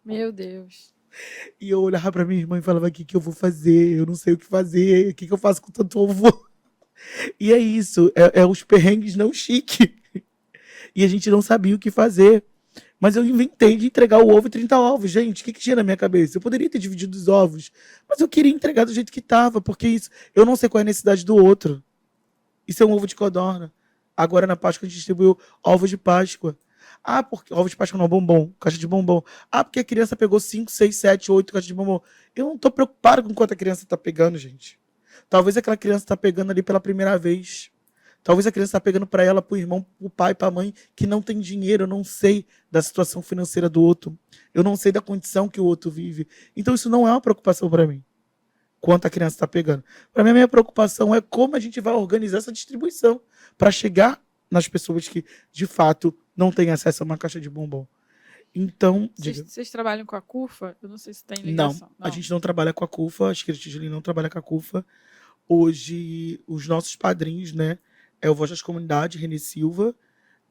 Meu Deus. E eu olhava pra minha irmã e falava, o que eu vou fazer? Eu não sei o que fazer. O que eu faço com tanto ovo? E é isso, é os perrengues não chique. E a gente não sabia o que fazer. Mas eu inventei de entregar o ovo e 30 ovos. Gente, o que tinha na minha cabeça? Eu poderia ter dividido os ovos, mas eu queria entregar do jeito que estava, porque isso, eu não sei qual é a necessidade do outro. Isso é um ovo de codorna. Agora na Páscoa a gente distribuiu ovos de Páscoa. Ah, porque ovos de Páscoa não, bombom, caixa de bombom. Ah, porque a criança pegou 5, 6, 7, 8 caixas de bombom. Eu não tô preocupado com quanto a criança tá pegando, gente. Talvez aquela criança tá pegando ali pela primeira vez. Talvez a criança tá pegando para ela, pro irmão, pro pai, pra mãe, que não tem dinheiro. Eu não sei da situação financeira do outro. Eu não sei da condição que o outro vive. Então isso não é uma preocupação para mim. Quanto a criança está pegando. Para mim, a minha preocupação é como a gente vai organizar essa distribuição para chegar nas pessoas que, de fato, não têm acesso a uma caixa de bombom. Então, Vocês trabalham com a CUFA? Eu não sei se tem não, ligação. a gente não trabalha com a CUFA, a Esquerda Tijolinho não trabalha com a CUFA. Hoje, os nossos padrinhos, né, é o Voz das Comunidades, Renê Silva,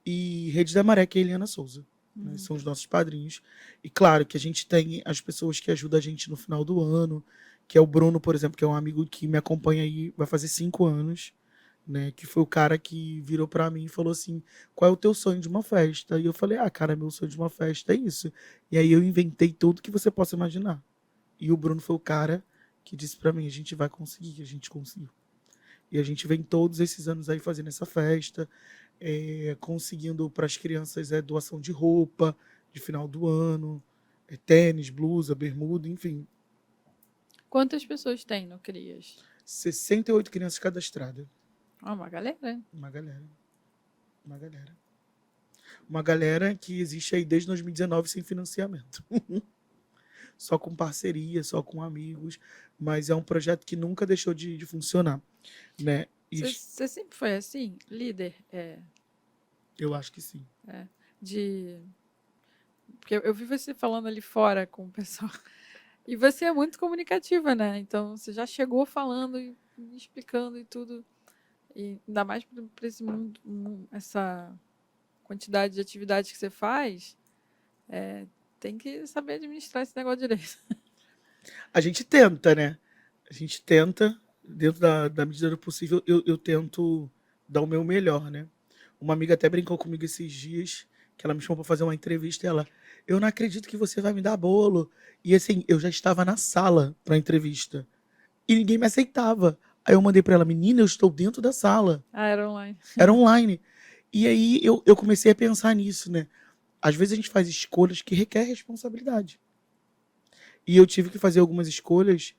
e Rede da Maré, que é a Eliana Souza. Né, são os nossos padrinhos. E claro que a gente tem as pessoas que ajudam a gente no final do ano, que é o Bruno, por exemplo, que é um amigo que me acompanha aí, vai fazer 5 anos, né? Que foi o cara que virou pra mim e falou assim, qual é o teu sonho de uma festa? E eu falei, cara, meu sonho de uma festa é isso. E aí eu inventei tudo que você possa imaginar. E o Bruno foi o cara que disse pra mim, a gente vai conseguir, a gente conseguiu. E a gente vem todos esses anos aí fazendo essa festa, conseguindo para as crianças doação de roupa de final do ano, tênis, blusa, bermuda, enfim. Quantas pessoas tem no CRIAS? 68 crianças cadastradas. Uma galera. Uma galera. Uma galera. Uma galera que existe aí desde 2019 sem financiamento. Só com parceria, só com amigos, mas é um projeto que nunca deixou de funcionar, né? Você sempre foi assim, líder? Eu acho que sim. Porque eu vi você falando ali fora com o pessoal. E você é muito comunicativa, né? Então você já chegou falando e explicando e tudo. E ainda mais para esse mundo, essa quantidade de atividades que você faz, tem que saber administrar esse negócio direito. A gente tenta, né? A gente tenta, dentro da medida do possível, eu tento dar o meu melhor, né? Uma amiga até brincou comigo esses dias, que ela me chamou para fazer uma entrevista, e ela, eu não acredito que você vai me dar bolo. E assim, eu já estava na sala para a entrevista e ninguém me aceitava. Aí eu mandei para ela, menina, eu estou dentro da sala. Era online. Era online. E aí eu comecei a pensar nisso, né? Às vezes a gente faz escolhas que requer responsabilidade. E eu tive que fazer algumas escolhas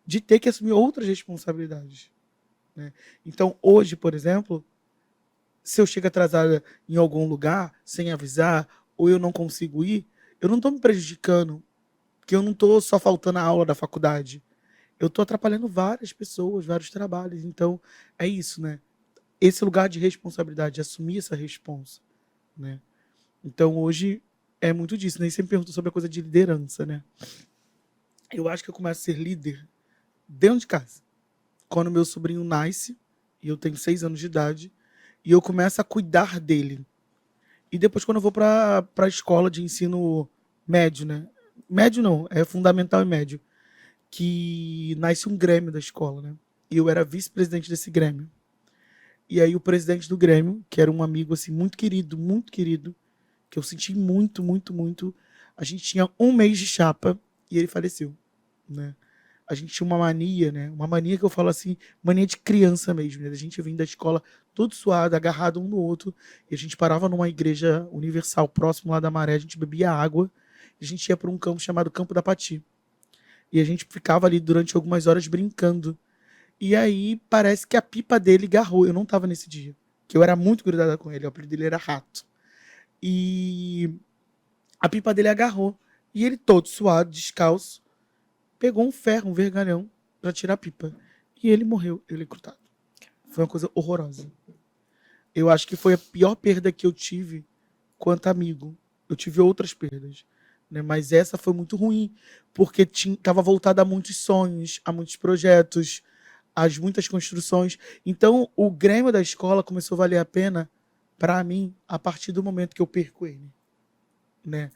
de ter que assumir outras responsabilidades, né? Então, hoje, por exemplo, se eu chego atrasada em algum lugar, sem avisar, ou eu não consigo ir, eu não estou me prejudicando, porque eu não estou só faltando a aula da faculdade. Eu estou atrapalhando várias pessoas, vários trabalhos. Então, é isso, né? Esse lugar de responsabilidade, assumir essa responsa, né? Então, hoje, é muito disso, né? E você me perguntou sobre a coisa de liderança, né? Eu acho que eu começo a ser líder dentro de casa. Quando meu sobrinho nasce, e eu tenho 6 anos de idade, e eu começo a cuidar dele. E depois, quando eu vou para a escola de ensino médio, né? Médio não, é fundamental e médio. Que nasce um Grêmio da escola, né? E eu era vice-presidente desse Grêmio. E aí o presidente do Grêmio, que era um amigo assim muito querido, que eu senti muito, muito, muito. A gente tinha um mês de chapa e ele faleceu, né? A gente tinha uma mania, né? Uma mania que eu falo assim, mania de criança mesmo, né? A gente vinha da escola todo suado, agarrado um no outro, e a gente parava numa igreja universal próximo lá da Maré, a gente bebia água, e a gente ia para um campo chamado Campo da Pati. E a gente ficava ali durante algumas horas brincando. E aí parece que a pipa dele garrou. Eu não tava nesse dia, que eu era muito grudada com ele, o apelido dele era Rato. E a pipa dele agarrou. E ele todo suado, descalço, pegou um ferro, um vergalhão, pra tirar a pipa. E ele morreu eletrocutado. Foi uma coisa horrorosa. Eu acho que foi a pior perda que eu tive quanto amigo. Eu tive outras perdas, né? Mas essa foi muito ruim, porque estava voltada a muitos sonhos, a muitos projetos, às muitas construções. Então, o Grêmio da escola começou a valer a pena para mim a partir do momento que eu perco ele, né?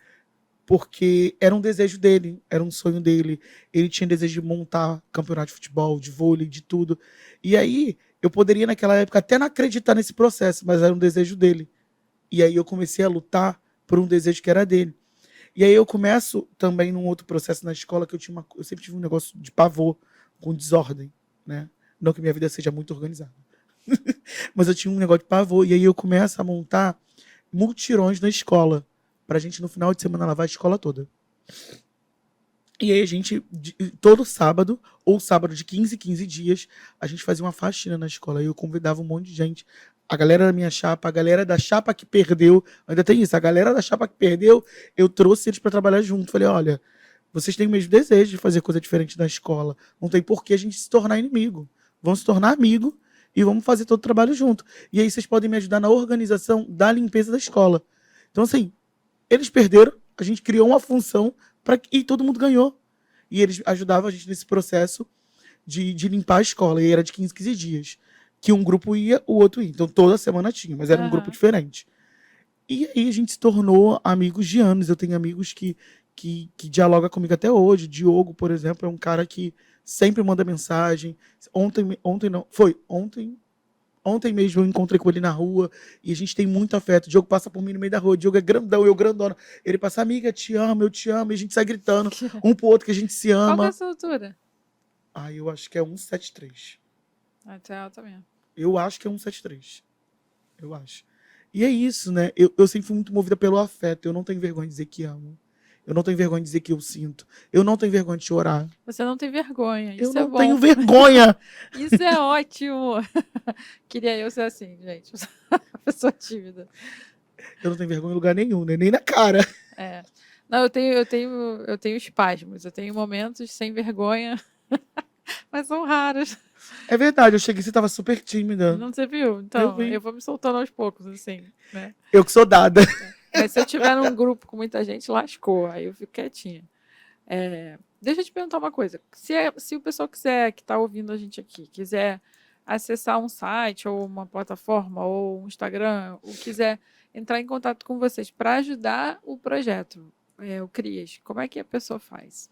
Porque era um desejo dele, era um sonho dele. Ele tinha desejo de montar campeonato de futebol, de vôlei, de tudo. E aí, eu poderia naquela época até não acreditar nesse processo, mas era um desejo dele. E aí eu comecei a lutar por um desejo que era dele. E aí eu começo também num outro processo na escola que eu sempre tive um negócio de pavor com desordem, né? Não que minha vida seja muito organizada. Mas eu tinha um negócio de pavor. E aí eu começo a montar multirões na escola, pra gente no final de semana lavar a escola toda. E aí a gente, todo sábado, ou sábado de 15 em 15 dias, a gente fazia uma faxina na escola. E eu convidava um monte de gente. A galera da minha chapa, a galera da chapa que perdeu, ainda tem isso, a galera da chapa que perdeu, eu trouxe eles para trabalhar junto. Falei, olha, vocês têm o mesmo desejo de fazer coisa diferente na escola. Não tem por que a gente se tornar inimigo. Vamos se tornar amigo e vamos fazer todo o trabalho junto. E aí vocês podem me ajudar na organização da limpeza da escola. Então, assim, eles perderam, a gente criou uma função e todo mundo ganhou. E eles ajudavam a gente nesse processo de limpar a escola. E era de 15 em 15 dias. Que um grupo ia, o outro ia. Então toda semana tinha, mas era um grupo diferente. E aí a gente se tornou amigos de anos. Eu tenho amigos que dialogam comigo até hoje. Diogo, por exemplo, é um cara que sempre manda mensagem. Ontem não, foi ontem Ontem mesmo eu encontrei com ele na rua e a gente tem muito afeto. O Diogo passa por mim no meio da rua. O Diogo é grandão, eu grandona. Ele passa, amiga, te amo, eu te amo. E a gente sai gritando um pro outro que a gente se Qual que é a ama. sua altura? Eu acho que é 1,73. Até alta mesmo. Eu acho que é 1,73. Eu acho. E é isso, né? Eu sempre fui muito movida pelo afeto. Eu não tenho vergonha de dizer que amo. Eu não tenho vergonha de dizer que eu sinto. Eu não tenho vergonha de chorar. Você não tem vergonha, Eu isso é não bom. tenho vergonha. Isso é ótimo. Queria eu ser assim, gente. Uma pessoa tímida. Eu não tenho vergonha em lugar nenhum, né? Nem na cara. É. Não, eu tenho espasmos, eu tenho momentos sem vergonha, mas são raros. É verdade, eu cheguei e você tava super tímida. Não você viu? Então, vi. eu vou me soltando aos poucos, assim, né? Eu que sou dada. Mas se eu tiver num grupo com muita gente, lascou, aí eu fico quietinha. Deixa eu te perguntar uma coisa. Se o pessoal que está ouvindo a gente aqui, quiser acessar um site, ou uma plataforma, ou um Instagram, ou quiser entrar em contato com vocês para ajudar o projeto, o Crias, como é que a pessoa faz?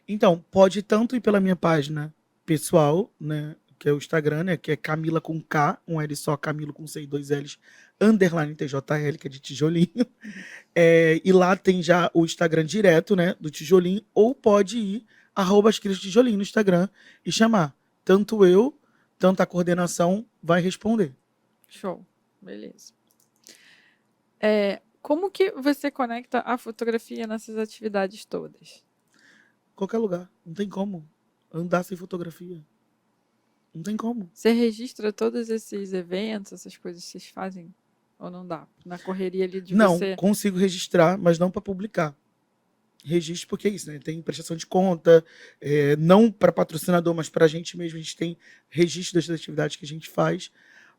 Então, pode tanto ir pela minha página pessoal, né? Que é o Instagram, né? Que é Camila com K, um L só, Camilo com C e dois L's, _ TJL, que é de tijolinho. E lá tem já o Instagram direto, né? Do tijolinho. Ou pode ir, @ascriastijolinho no Instagram e chamar. Tanto eu, tanto a coordenação vai responder. Show. Beleza. Como que você conecta a fotografia nessas atividades todas? Qualquer lugar. Não tem como andar sem fotografia. Não tem como. Você registra todos esses eventos, essas coisas que vocês fazem? Ou não dá? Na correria ali de Não, você... consigo registrar, mas não para publicar. Registro porque é isso, né? Tem prestação de conta, não para patrocinador, mas para a gente mesmo. A gente tem registro das atividades que a gente faz.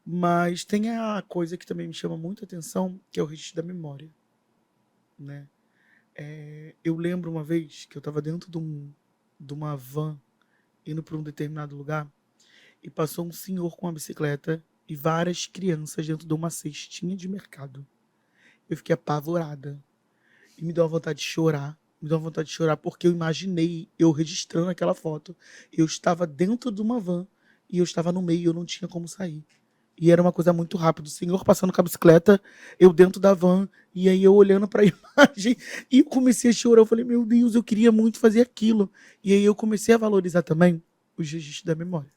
Mas tem a coisa que também me chama muita atenção, que é o registro da memória, né? Eu lembro uma vez que eu estava dentro de uma van, indo para um determinado lugar, e passou um senhor com uma bicicleta e várias crianças dentro de uma cestinha de mercado. Eu fiquei apavorada. E me deu uma vontade de chorar. Me deu uma vontade de chorar porque eu imaginei eu registrando aquela foto. Eu estava dentro de uma van e eu estava no meio e eu não tinha como sair. E era uma coisa muito rápida. O senhor passando com a bicicleta, eu dentro da van, e aí eu olhando para a imagem, e eu comecei a chorar. Eu falei, meu Deus, eu queria muito fazer aquilo. E aí eu comecei a valorizar também os registros da memória.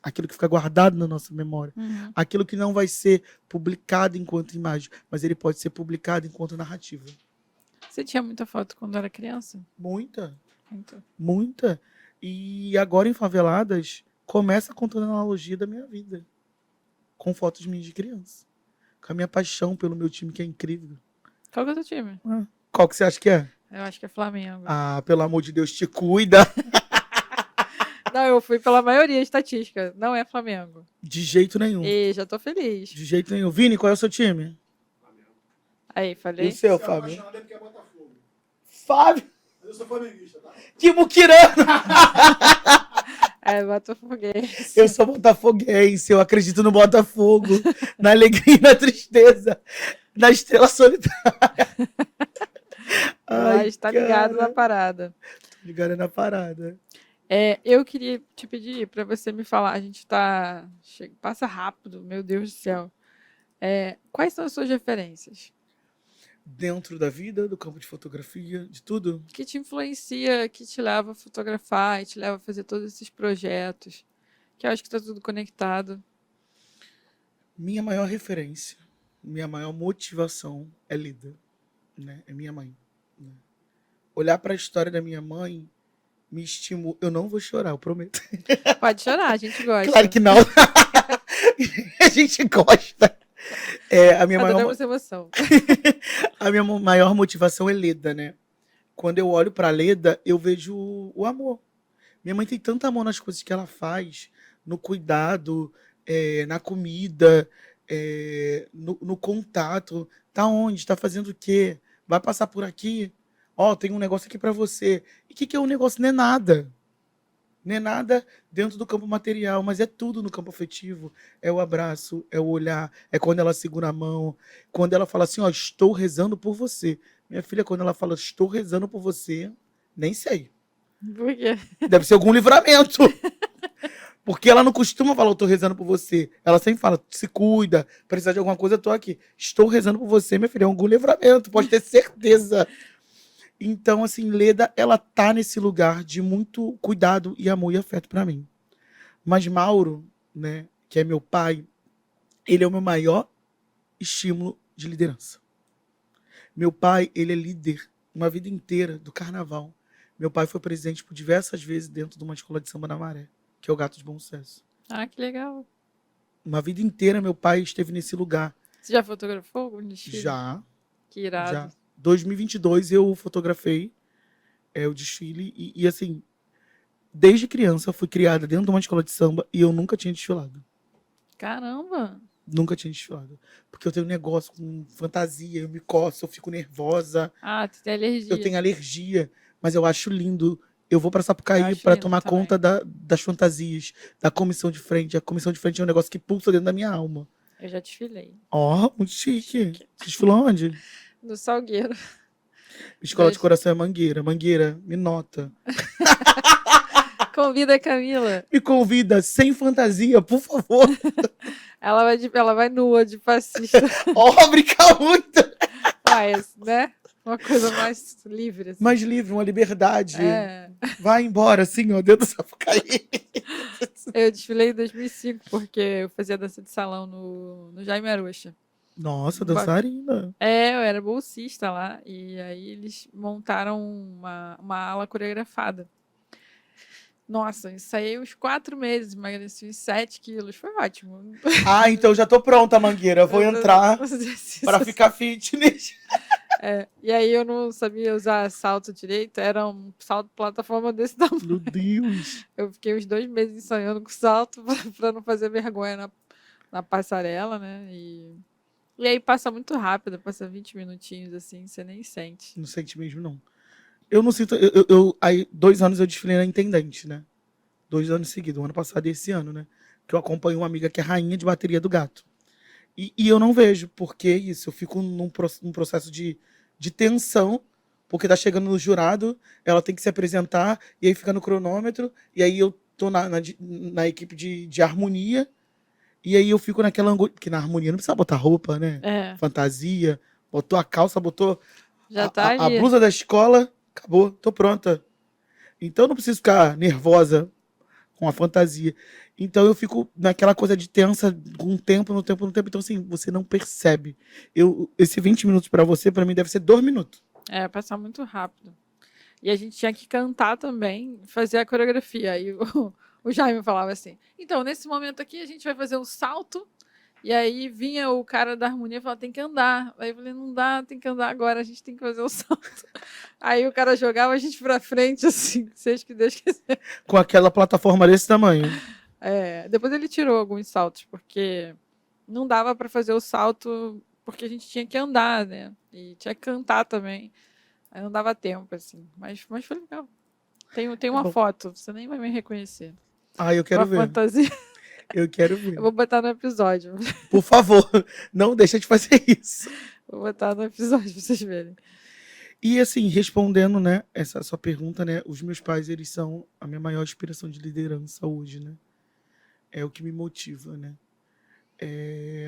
Aquilo que fica guardado na nossa memória. Uhum. Aquilo que não vai ser publicado enquanto imagem, mas ele pode ser publicado enquanto narrativa. Você tinha muita foto quando era criança? Muita. Então. Muita. E agora em Faveladas, começa contando a analogia da minha vida. Com fotos minhas de criança. Com a minha paixão pelo meu time, que é incrível. Qual que é o seu time? Qual que você acha que é? Eu acho que é Flamengo. Pelo amor de Deus, te cuida. Não, eu fui pela maioria estatística. Não é Flamengo. De jeito nenhum. E já tô feliz. De jeito nenhum. Vini, qual é o seu time? Aí, E falei. o seu, Fábio? apaixonado é porque é Botafogo. Fábio! Mas eu sou flamenguista, tá? Que muquirano! Botafoguense. Eu sou botafoguense, eu acredito no Botafogo, na alegria e na tristeza, na estrela solitária. Mas tá ligado na cara. parada. Ligado na parada. Eu queria te pedir para você me falar. A gente tá. Passa rápido, meu Deus do céu. Quais são as suas referências? Dentro da vida, do campo de fotografia, de tudo. Que te influencia, que te leva a fotografar e te leva a fazer todos esses projetos. Que eu acho que tá tudo conectado. Minha maior referência, minha maior motivação é Lida, né? É minha mãe. Né? Olhar para a história da minha mãe me estimula. Eu não vou chorar, eu prometo. Pode chorar, a gente gosta. Claro que não. A gente gosta. A minha maior Adoramos emoção. A minha maior motivação é Leda, né? Quando eu olho pra Leda, eu vejo o amor. Minha mãe tem tanto amor nas coisas que ela faz, no cuidado, na comida, no contato. Tá onde? Tá fazendo o quê? Vai passar por aqui? Ó, tem um negócio aqui pra você. E o que é um negócio? Não é nada. Não é nada dentro do campo material, mas é tudo no campo afetivo. É o abraço, é o olhar, é quando ela segura a mão, quando ela fala assim, ó, estou rezando por você. Minha filha, quando ela fala, estou rezando por você, nem sei. Por quê? Deve ser algum livramento. Porque ela não costuma falar, eu tô rezando por você. Ela sempre fala, se cuida, precisar de alguma coisa, eu tô aqui. Estou rezando por você, minha filha, é algum livramento, pode ter certeza. Então, assim, Leda, ela tá nesse lugar de muito cuidado e amor e afeto pra mim. Mas Mauro, né, que é meu pai, ele é o meu maior estímulo de liderança. Meu pai, ele é líder uma vida inteira do carnaval. Meu pai foi presidente por diversas vezes dentro de uma escola de samba na Maré, que é o Gato de Bom Sucesso. Ah, que legal. Uma vida inteira meu pai esteve nesse lugar. Você já fotografou algum desfile? Já, Que irado. já. 2022 eu fotografei o desfile e assim, desde criança eu fui criada dentro de uma escola de samba e eu nunca tinha desfilado. Caramba. Nunca tinha desfilado. Porque eu tenho um negócio com fantasia, eu me coço, eu fico nervosa, Ah, tu tem alergia. eu tenho alergia, mas eu acho lindo. Eu vou para Eu Sapucaí acho para lindo tomar também. conta das fantasias, da comissão de frente. A comissão de frente é um negócio que pulsa dentro da minha alma. Eu já desfilei. Ó, muito chique. Desfilou onde? No Salgueiro. Escola de Mas- Coração é Mangueira. Mangueira, me nota. Convida a Camila. Me convida sem fantasia, por favor. Ela vai nua de passista. Ó, brincar muito. Mas, né? Uma coisa mais livre. Assim. Mais livre, uma liberdade. É. Vai embora, assim, ó, dentro do Sapucaí. Eu desfilei em 2005, porque eu fazia dança de salão no Jaime Arocha. Nossa, dançarina. É, eu era bolsista lá. E aí eles montaram uma ala coreografada. Nossa, ensaiei uns 4 meses, emagreci uns 7 quilos. Foi ótimo. Ah, então já tô pronta, Mangueira. Vou entrar para ficar fitness. É, e aí eu não sabia usar salto direito, era um salto plataforma desse tamanho. Meu Deus. Eu fiquei uns 2 meses ensaiando com salto para não fazer vergonha na passarela, né? E aí passa muito rápido, passa 20 minutinhos assim, você nem sente. Não sente mesmo, não. Eu não sinto. Aí, 2 anos eu desfilei na Intendente, né? 2 anos seguidos, o ano passado e esse ano, né? Que eu acompanho uma amiga que é rainha de bateria do Gato. E eu não vejo, porque isso, eu fico num processo de tensão, porque tá chegando no jurado, ela tem que se apresentar, e aí fica no cronômetro, e aí eu tô na equipe de harmonia, e aí eu fico naquela angústia, porque na harmonia não precisa botar roupa, né? É, Fantasia, botou a calça, botou já tá a ali. blusa da escola, acabou, tô pronta. Então eu não preciso ficar nervosa com a fantasia. Então eu fico naquela coisa de tensa com no tempo. Então, assim, você não percebe. Esse 20 minutos pra você, pra mim, deve ser 2 minutos. É, passa muito rápido. E a gente tinha que cantar também, fazer a coreografia. Aí o Jaime falava assim: então, nesse momento aqui, a gente vai fazer um salto. E aí vinha o cara da harmonia e falava: tem que andar. Aí eu falei: não dá, tem que andar agora, a gente tem que fazer o salto. Aí o cara jogava a gente pra frente, assim, seja que Deus quiser. Com aquela plataforma desse tamanho. É, depois ele tirou alguns saltos, porque não dava para fazer o salto, porque a gente tinha que andar, né? E tinha que cantar também. Aí não dava tempo, assim. Mas foi legal. Tem uma bom. foto, você nem vai me reconhecer. Ah, eu quero Uma ver. fantasia. Eu quero ver. Eu vou botar no episódio. Por favor, não deixa de fazer isso. Vou botar no episódio pra vocês verem. E assim, respondendo, né, essa sua pergunta, né, os meus pais, eles são a minha maior inspiração de liderança hoje, né? É o que me motiva, né?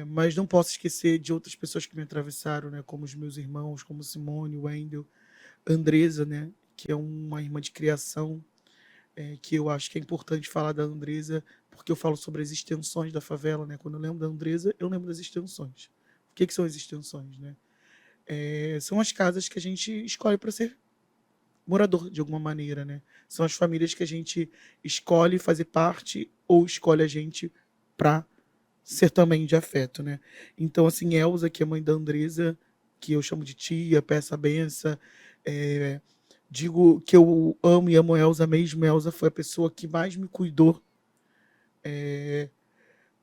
Mas não posso esquecer de outras pessoas que me atravessaram, né? Como os meus irmãos, como Simone, Wendel, Andresa, né? Que é uma irmã de criação, que eu acho que é importante falar da Andresa, porque eu falo sobre as extensões da favela, né? Quando eu lembro da Andresa, eu lembro das extensões. O que são as extensões, né? São as casas que a gente escolhe para ser morador, de alguma maneira, né? São as famílias que a gente escolhe fazer parte ou escolhe a gente para ser também de afeto, né? Então, assim, Elza, que é mãe da Andresa, que eu chamo de tia, peço a benção, digo que eu amo e amo Elza mesmo. Elza foi a pessoa que mais me cuidou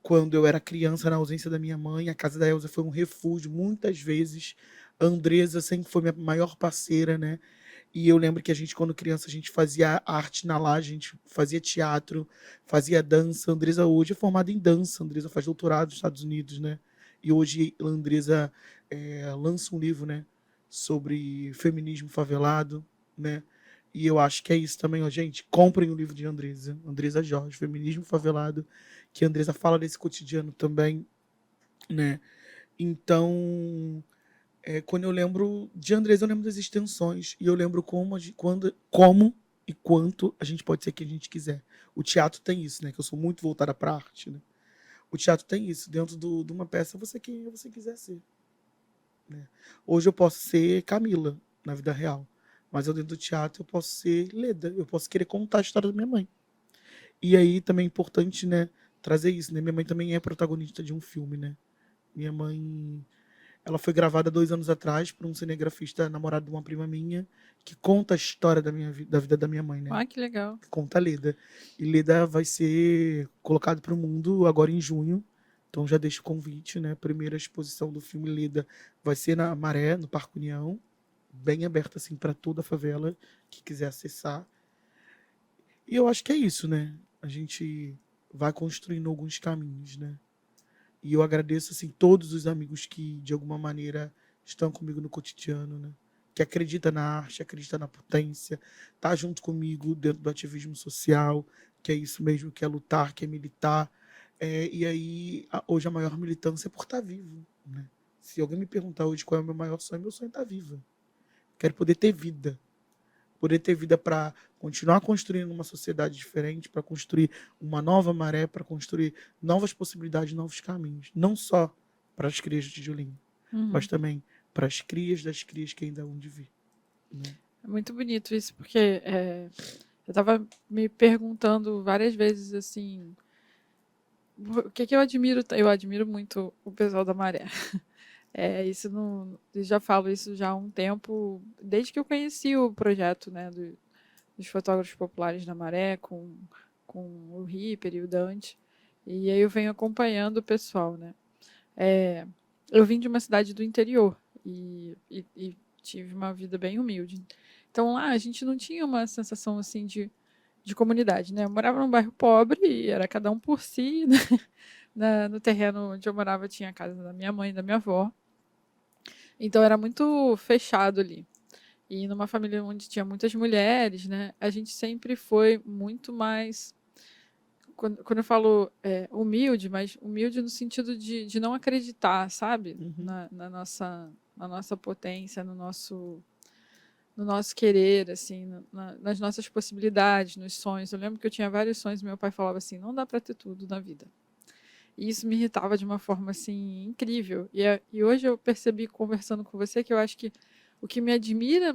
quando eu era criança, na ausência da minha mãe. A casa da Elza foi um refúgio, muitas vezes. A Andresa sempre foi minha maior parceira, né? E eu lembro que a gente, quando criança, a gente fazia arte na laje, a gente fazia teatro, fazia dança. A Andresa hoje é formada em dança. A Andresa faz doutorado nos Estados Unidos, né? E hoje a Andresa lança um livro, né, sobre feminismo favelado, né? E eu acho que é isso também, ó, gente. Comprem o livro de Andresa Jorge, Feminismo Favelado, que a Andresa fala desse cotidiano também, né? Então, quando eu lembro de Andresa, eu lembro das extensões. E eu lembro como e quanto a gente pode ser quem a gente quiser. O teatro tem isso, né? Que eu sou muito voltada para arte, né? O teatro tem isso. Dentro de uma peça, você quem você quiser ser, né? Hoje eu posso ser Camila, na vida real. Mas eu dentro do teatro eu posso ser Leda. Eu posso querer contar a história da minha mãe. E aí também é importante, né, trazer isso, né? Minha mãe também é protagonista de um filme, né? Minha mãe, ela foi gravada 2 anos atrás por um cinegrafista namorado de uma prima minha, que conta a história da vida da minha mãe, né? Ah, que legal. Que conta a Leda. E Leda vai ser colocado para o mundo agora em junho. Então já deixo o convite, né? A primeira exposição do filme Leda vai ser na Maré, no Parque União, bem aberta assim para toda a favela que quiser acessar. E eu acho que é isso, né? A gente vai construindo alguns caminhos, né? E eu agradeço assim todos os amigos que de alguma maneira estão comigo no cotidiano, né? Que acredita na arte, acredita na potência, tá junto comigo dentro do ativismo social, que é isso mesmo, que é lutar, que é militar. E aí hoje a maior militância é por estar vivo, né? Se alguém me perguntar hoje qual é o meu sonho é estar viva. Quero poder ter vida para continuar construindo uma sociedade diferente, para construir uma nova maré, para construir novas possibilidades, novos caminhos, não só para as crias de Tijolinho, Uhum. mas também para as crias das crias que ainda hão de vir, né? É muito bonito isso, porque eu estava me perguntando várias vezes assim, o que eu admiro? Eu admiro muito o pessoal da Maré. Isso não, eu já falo isso já há um tempo, desde que eu conheci o projeto, né, dos fotógrafos populares da Maré, com o Ripper e o Dante. E aí eu venho acompanhando o pessoal, né? É, eu vim de uma cidade do interior e tive uma vida bem humilde. Então lá a gente não tinha uma sensação assim de comunidade, né? Eu morava num bairro pobre e era cada um por si, né? No terreno onde eu morava tinha a casa da minha mãe e da minha avó. Então era muito fechado ali. E numa família onde tinha muitas mulheres, né? A gente sempre foi muito mais. Quando eu falo humilde, mas humilde no sentido de não acreditar, sabe? Uhum. Na nossa potência, no nosso querer, assim, nas nossas possibilidades, nos sonhos. Eu lembro que eu tinha vários sonhos e meu pai falava assim: não dá para ter tudo na vida. E isso me irritava de uma forma assim incrível. E hoje eu percebi conversando com você que eu acho que o que me admira,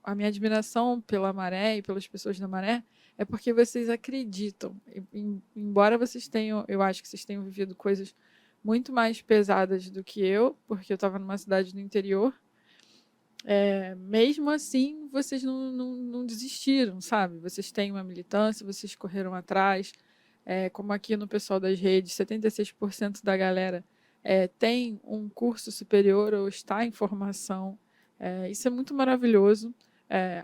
a minha admiração pela Maré e pelas pessoas da Maré, é porque vocês acreditam. Embora vocês tenham, eu acho que vocês tenham vivido coisas muito mais pesadas do que eu, porque eu estava numa cidade do interior. Mesmo assim, vocês não desistiram, sabe? Vocês têm uma militância, vocês correram atrás. Como aqui no pessoal das redes, 76% da galera tem um curso superior ou está em formação. Isso é muito maravilhoso.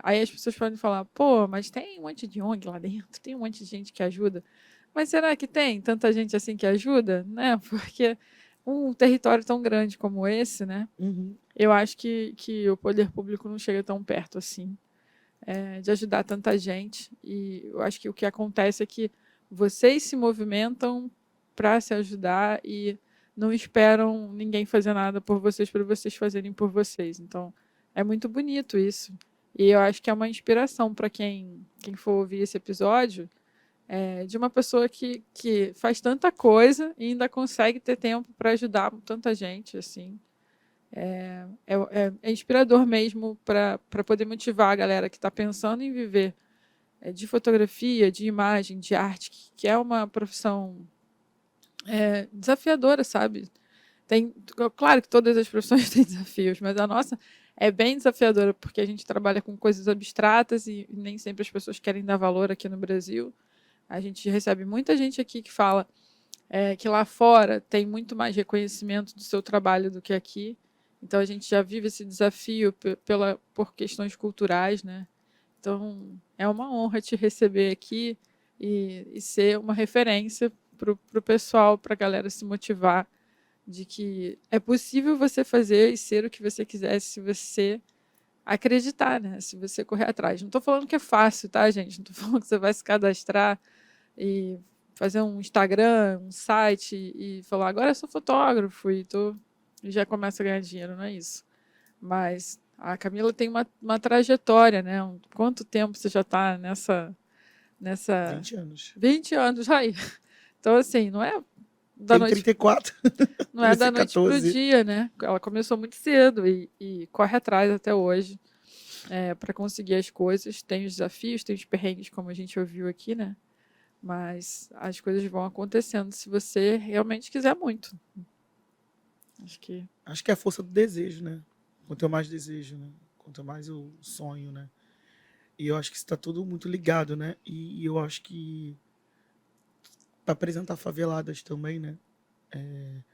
Aí as pessoas podem falar, pô, mas tem um monte de ONG lá dentro, tem um monte de gente que ajuda. Mas será que tem tanta gente assim que ajuda? Né? Porque um território tão grande como esse, né? Uhum. Eu acho que o poder público não chega tão perto assim, de ajudar tanta gente. E eu acho que o que acontece é que vocês se movimentam para se ajudar e não esperam ninguém fazer nada por vocês para vocês fazerem por vocês. Então, é muito bonito isso. E eu acho que é uma inspiração para quem for ouvir esse episódio, de uma pessoa que faz tanta coisa e ainda consegue ter tempo para ajudar tanta gente, assim. É inspirador mesmo para poder motivar a galera que está pensando em viver de fotografia, de imagem, de arte, que é uma profissão desafiadora, sabe? Claro que todas as profissões têm desafios, mas a nossa é bem desafiadora, porque a gente trabalha com coisas abstratas e nem sempre as pessoas querem dar valor aqui no Brasil. A gente recebe muita gente aqui que fala que lá fora tem muito mais reconhecimento do seu trabalho do que aqui. Então a gente já vive esse desafio por questões culturais, né? Então é uma honra te receber aqui e ser uma referência para o pessoal, para a galera se motivar de que é possível você fazer e ser o que você quiser se você acreditar, né? Se você correr atrás. Não estou falando que é fácil, tá, gente? Não estou falando que você vai se cadastrar e fazer um Instagram, um site e falar, agora eu sou fotógrafo e já começa a ganhar dinheiro, não é isso. Mas a Camila tem uma trajetória, né? Quanto tempo você já está nessa 20 anos. 20 anos aí. Então, assim, não é da Tenho noite, 34. não é da comecei noite pro 14. dia, né? Ela começou muito cedo e corre atrás até hoje para conseguir as coisas. Tem os desafios, tem os perrengues, como a gente ouviu aqui, né? Mas as coisas vão acontecendo se você realmente quiser muito. Acho que é a força do desejo, né? Quanto eu mais desejo, né? Quanto mais eu sonho, né? E eu acho que está tudo muito ligado, né? E eu acho que para apresentar faveladas também, né?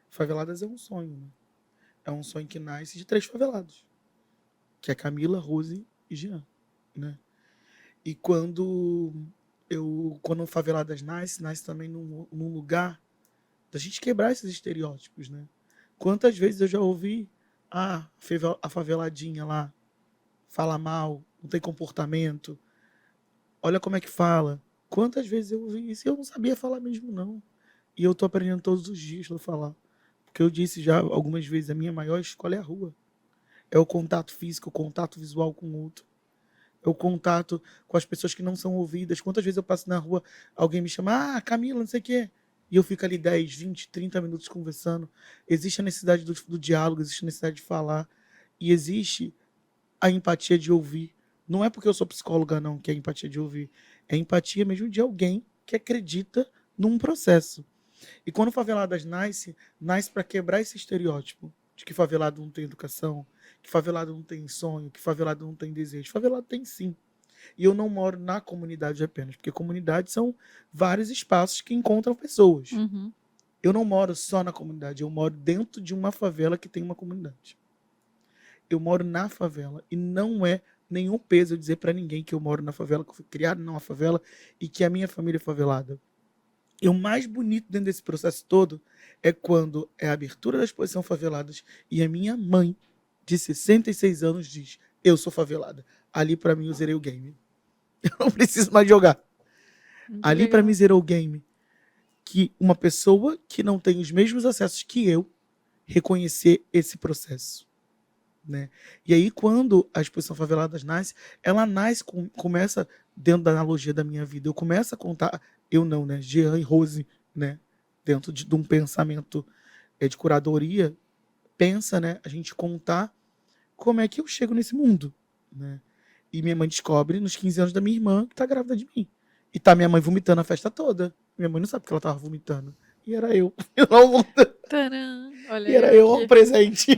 Faveladas é um sonho, né? É um sonho que nasce de 3 favelados, que é Camila, Rose e Jean, né? E quando Faveladas nasce também num lugar da gente quebrar esses estereótipos, né? Quantas vezes eu já ouvi a faveladinha lá fala mal, não tem comportamento, olha como é que fala. Quantas vezes eu ouvi isso e eu não sabia falar mesmo, não. E eu tô aprendendo todos os dias a falar. Porque eu disse já algumas vezes, a minha maior escola é a rua. É o contato físico, o contato visual com o outro. É o contato com as pessoas que não são ouvidas. Quantas vezes eu passo na rua, alguém me chama, Camila, não sei o quê. E eu fico ali 10, 20, 30 minutos conversando. Existe a necessidade do diálogo, existe a necessidade de falar. E existe a empatia de ouvir. Não é porque eu sou psicóloga, não, que é a empatia de ouvir. É a empatia mesmo de alguém que acredita num processo. E quando Faveladas nasce para quebrar esse estereótipo de que favelado não tem educação, que favelado não tem sonho, que favelado não tem desejo. Favelado tem sim. E eu não moro na comunidade apenas, porque comunidade são vários espaços que encontram pessoas. Uhum. Eu não moro só na comunidade, eu moro dentro de uma favela que tem uma comunidade. Eu moro na favela e não é nenhum peso eu dizer para ninguém que eu moro na favela, que eu fui criado numa favela e que a minha família é favelada. E o mais bonito dentro desse processo todo é quando é a abertura da exposição Faveladas e a minha mãe, de 66 anos, diz: eu sou favelada. Ali para mim eu zerei o game. Eu não preciso mais jogar. Muito Ali para legal. mim zerou o game. Que uma pessoa que não tem os mesmos acessos que eu reconhecer esse processo. Né? E aí, quando a exposição Faveladas nasce, ela começa dentro da analogia da minha vida. Eu começo a contar, eu não, né? Jean e Rose, né? Dentro de um pensamento de curadoria, pensa, né? A gente contar como é que eu chego nesse mundo, né? E minha mãe descobre nos 15 anos da minha irmã que tá grávida de mim. E tá minha mãe vomitando a festa toda. Minha mãe não sabe que ela tava vomitando. E era eu. Tcharam! Olha E era eu eu aqui. ao presente.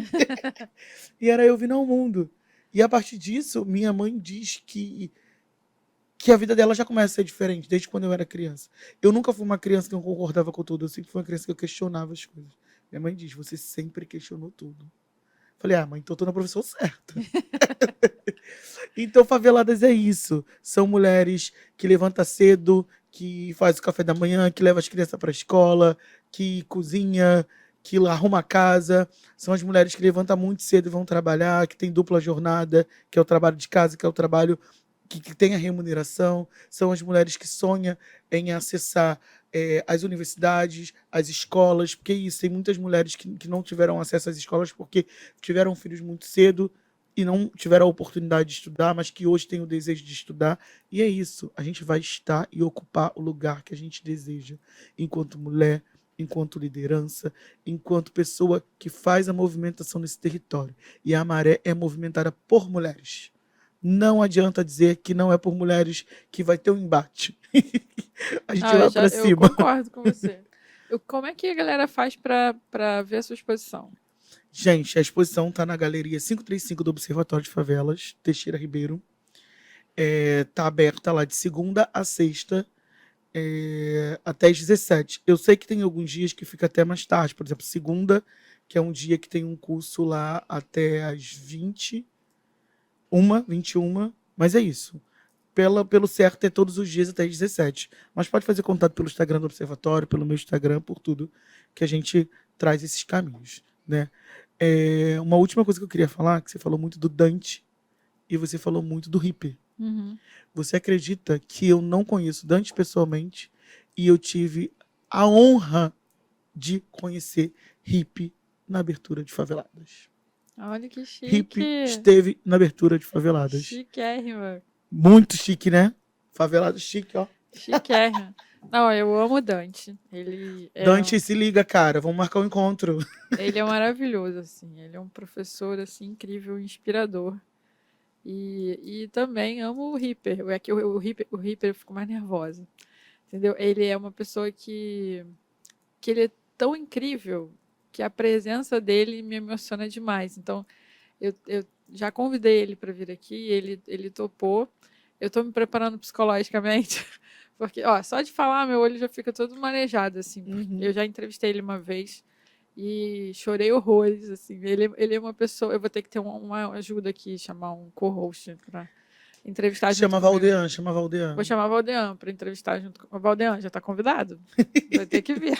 E era eu vindo ao mundo. E a partir disso, minha mãe diz que a vida dela já começa a ser diferente, desde quando eu era criança. Eu nunca fui uma criança que não concordava com tudo, eu sempre fui uma criança que eu questionava as coisas. Minha mãe diz, você sempre questionou tudo. Falei, mãe, então eu tô na profissão certa. Então, Faveladas é isso. São mulheres que levantam cedo, que faz o café da manhã, que leva as crianças para a escola, que cozinha, que arruma a casa. São as mulheres que levantam muito cedo e vão trabalhar, que tem dupla jornada, que é o trabalho de casa, que é o trabalho que tem a remuneração. São as mulheres que sonham em acessar as universidades, as escolas, porque isso, tem muitas mulheres que não tiveram acesso às escolas porque tiveram filhos muito cedo e não tiveram a oportunidade de estudar, mas que hoje têm o desejo de estudar. E é isso, a gente vai estar e ocupar o lugar que a gente deseja, enquanto mulher, enquanto liderança, enquanto pessoa que faz a movimentação nesse território. E a Maré é movimentada por mulheres. Não adianta dizer que não é por mulheres que vai ter um embate. A gente vai para Eu cima. concordo com você. Como é que a galera faz para ver a sua exposição? Gente, a exposição está na Galeria 535 do Observatório de Favelas, Teixeira Ribeiro. Está aberta lá de segunda a sexta, até às 17. Eu sei que tem alguns dias que fica até mais tarde. Por exemplo, segunda, que é um dia que tem um curso lá até às 21, mas é isso. Pelo certo é todos os dias até às 17. Mas pode fazer contato pelo Instagram do Observatório, pelo meu Instagram, por tudo que a gente traz esses caminhos, né? Uma última coisa que eu queria falar, que você falou muito do Dante, e você falou muito do hippie. Uhum. Você acredita que eu não conheço Dante pessoalmente e eu tive a honra de conhecer hippie na abertura de Faveladas? Olha que Hippie chique. esteve na abertura de Faveladas. Chiquérrima. Muito chique, né? Faveladas chique, ó. Chiquérrima. Não, eu amo o Dante. Dante, se liga, cara. Vamos marcar um encontro. Ele é maravilhoso, assim. Ele é um professor, assim, incrível, inspirador. E também amo o Reaper. É que o Reaper eu fico mais nervosa. Entendeu? Ele é uma pessoa que ele é tão incrível que a presença dele me emociona demais. Então, eu já convidei ele para vir aqui, ele topou. Eu estou me preparando psicologicamente, porque, ó, só de falar, meu olho já fica todo manejado, assim. Eu já entrevistei ele uma vez e chorei horrores, assim. Ele é uma pessoa. Eu vou ter que ter uma ajuda aqui, chamar um co-host para entrevistar junto Chama comigo. Valdean, chama Valdean. Vou chamar o Valdean para entrevistar junto com o Valdean. Já está convidado? Vai ter que vir.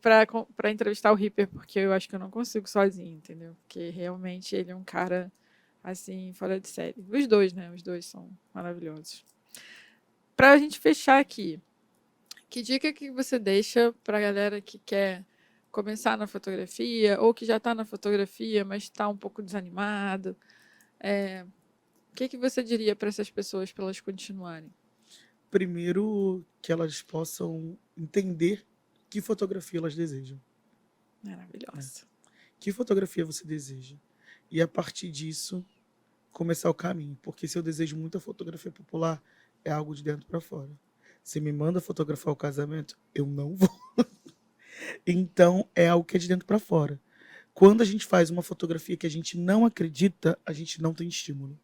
Para entrevistar o Reaper, porque eu acho que eu não consigo sozinho, entendeu? Porque realmente ele é um cara, assim, fora de série. Os dois, né? Os dois são maravilhosos. Para a gente fechar aqui, que dica que você deixa para a galera que quer começar na fotografia ou que já está na fotografia, mas está um pouco desanimado? O que você diria para essas pessoas para elas continuarem? Primeiro, que elas possam entender que fotografia elas desejam. Maravilhosa. Que fotografia você deseja? E a partir disso, começar o caminho. Porque se eu desejo muita fotografia popular, é algo de dentro para fora. Se me manda fotografar o casamento, eu não vou. Então, é algo que é de dentro para fora. Quando a gente faz uma fotografia que a gente não acredita, a gente não tem estímulo.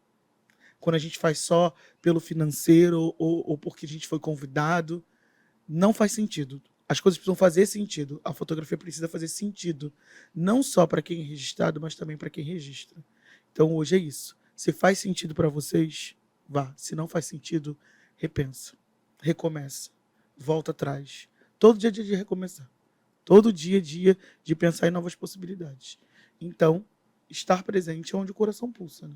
Quando a gente faz só pelo financeiro ou porque a gente foi convidado, não faz sentido. As coisas precisam fazer sentido. A fotografia precisa fazer sentido. Não só para quem é registrado, mas também para quem registra. Então hoje é isso. Se faz sentido para vocês, vá. Se não faz sentido, repensa. Recomeça. Volta atrás. Todo dia é dia de recomeçar. Todo dia é dia de pensar em novas possibilidades. Então, estar presente é onde o coração pulsa, né?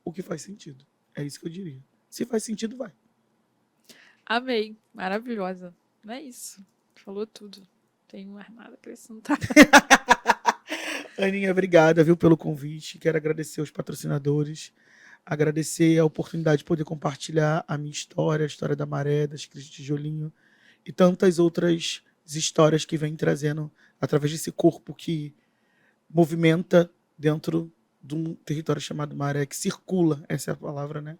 O que faz sentido. É isso que eu diria. Se faz sentido, vai. Amei. Maravilhosa. Não é isso. Falou tudo. Não tenho mais nada a acrescentar. Aninha, obrigada, viu, pelo convite. Quero agradecer aos patrocinadores, agradecer a oportunidade de poder compartilhar a minha história, a história da Maré, das Cris de Tijolinho e tantas outras histórias que vem trazendo através desse corpo que movimenta dentro de um território chamado Maré, que circula, essa é a palavra, né?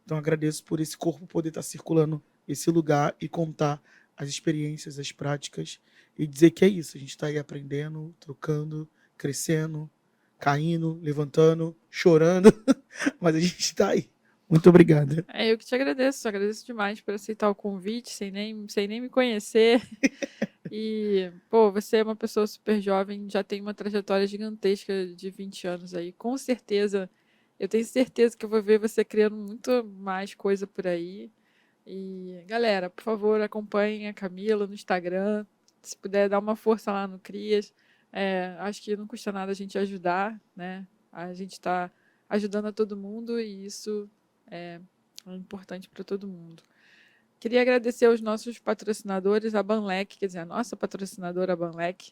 Então agradeço por esse corpo poder estar circulando esse lugar e contar as experiências, as práticas e dizer que é isso, a gente está aí aprendendo, trocando, crescendo, caindo, levantando, chorando, mas a gente está aí. Muito obrigado. Eu que te agradeço demais por aceitar o convite, sem nem me conhecer. E, pô, você é uma pessoa super jovem, já tem uma trajetória gigantesca de 20 anos aí. Com certeza, eu tenho certeza que eu vou ver você criando muito mais coisa por aí. E, galera, por favor, acompanhem a Camila no Instagram. Se puder, dar uma força lá no Crias. Acho que não custa nada a gente ajudar, né? A gente está ajudando a todo mundo e isso é importante para todo mundo. Queria agradecer aos nossos patrocinadores, a Banlec, quer dizer, a nossa patrocinadora Banlec,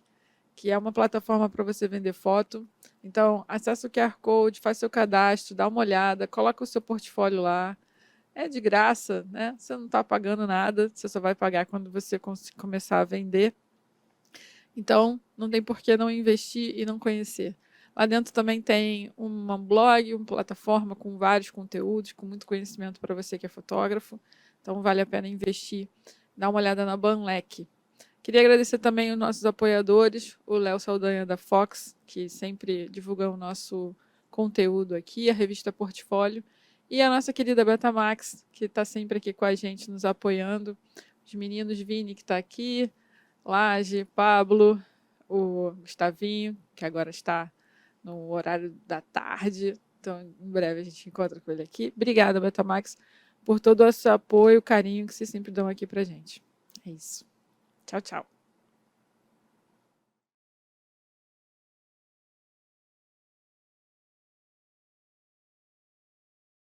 que é uma plataforma para você vender foto. Então, acessa o QR Code, faz seu cadastro, dá uma olhada, coloca o seu portfólio lá. É de graça, né? Você não está pagando nada, você só vai pagar quando você começar a vender. Então, não tem por que não investir e não conhecer. Lá dentro também tem um blog, uma plataforma com vários conteúdos, com muito conhecimento para você que é fotógrafo. Então, vale a pena investir. Dá uma olhada na Banlec. Queria agradecer também os nossos apoiadores, o Léo Saldanha da Fox, que sempre divulga o nosso conteúdo aqui, a revista Portfólio, e a nossa querida Betamax, que está sempre aqui com a gente, nos apoiando. Os meninos Vini, que está aqui, Laje, Pablo, o Gustavinho, que agora está no horário da tarde. Então, em breve a gente encontra com ele aqui. Obrigada, Betamax, por todo o seu apoio, carinho que vocês sempre dão aqui pra gente. É isso. Tchau, tchau.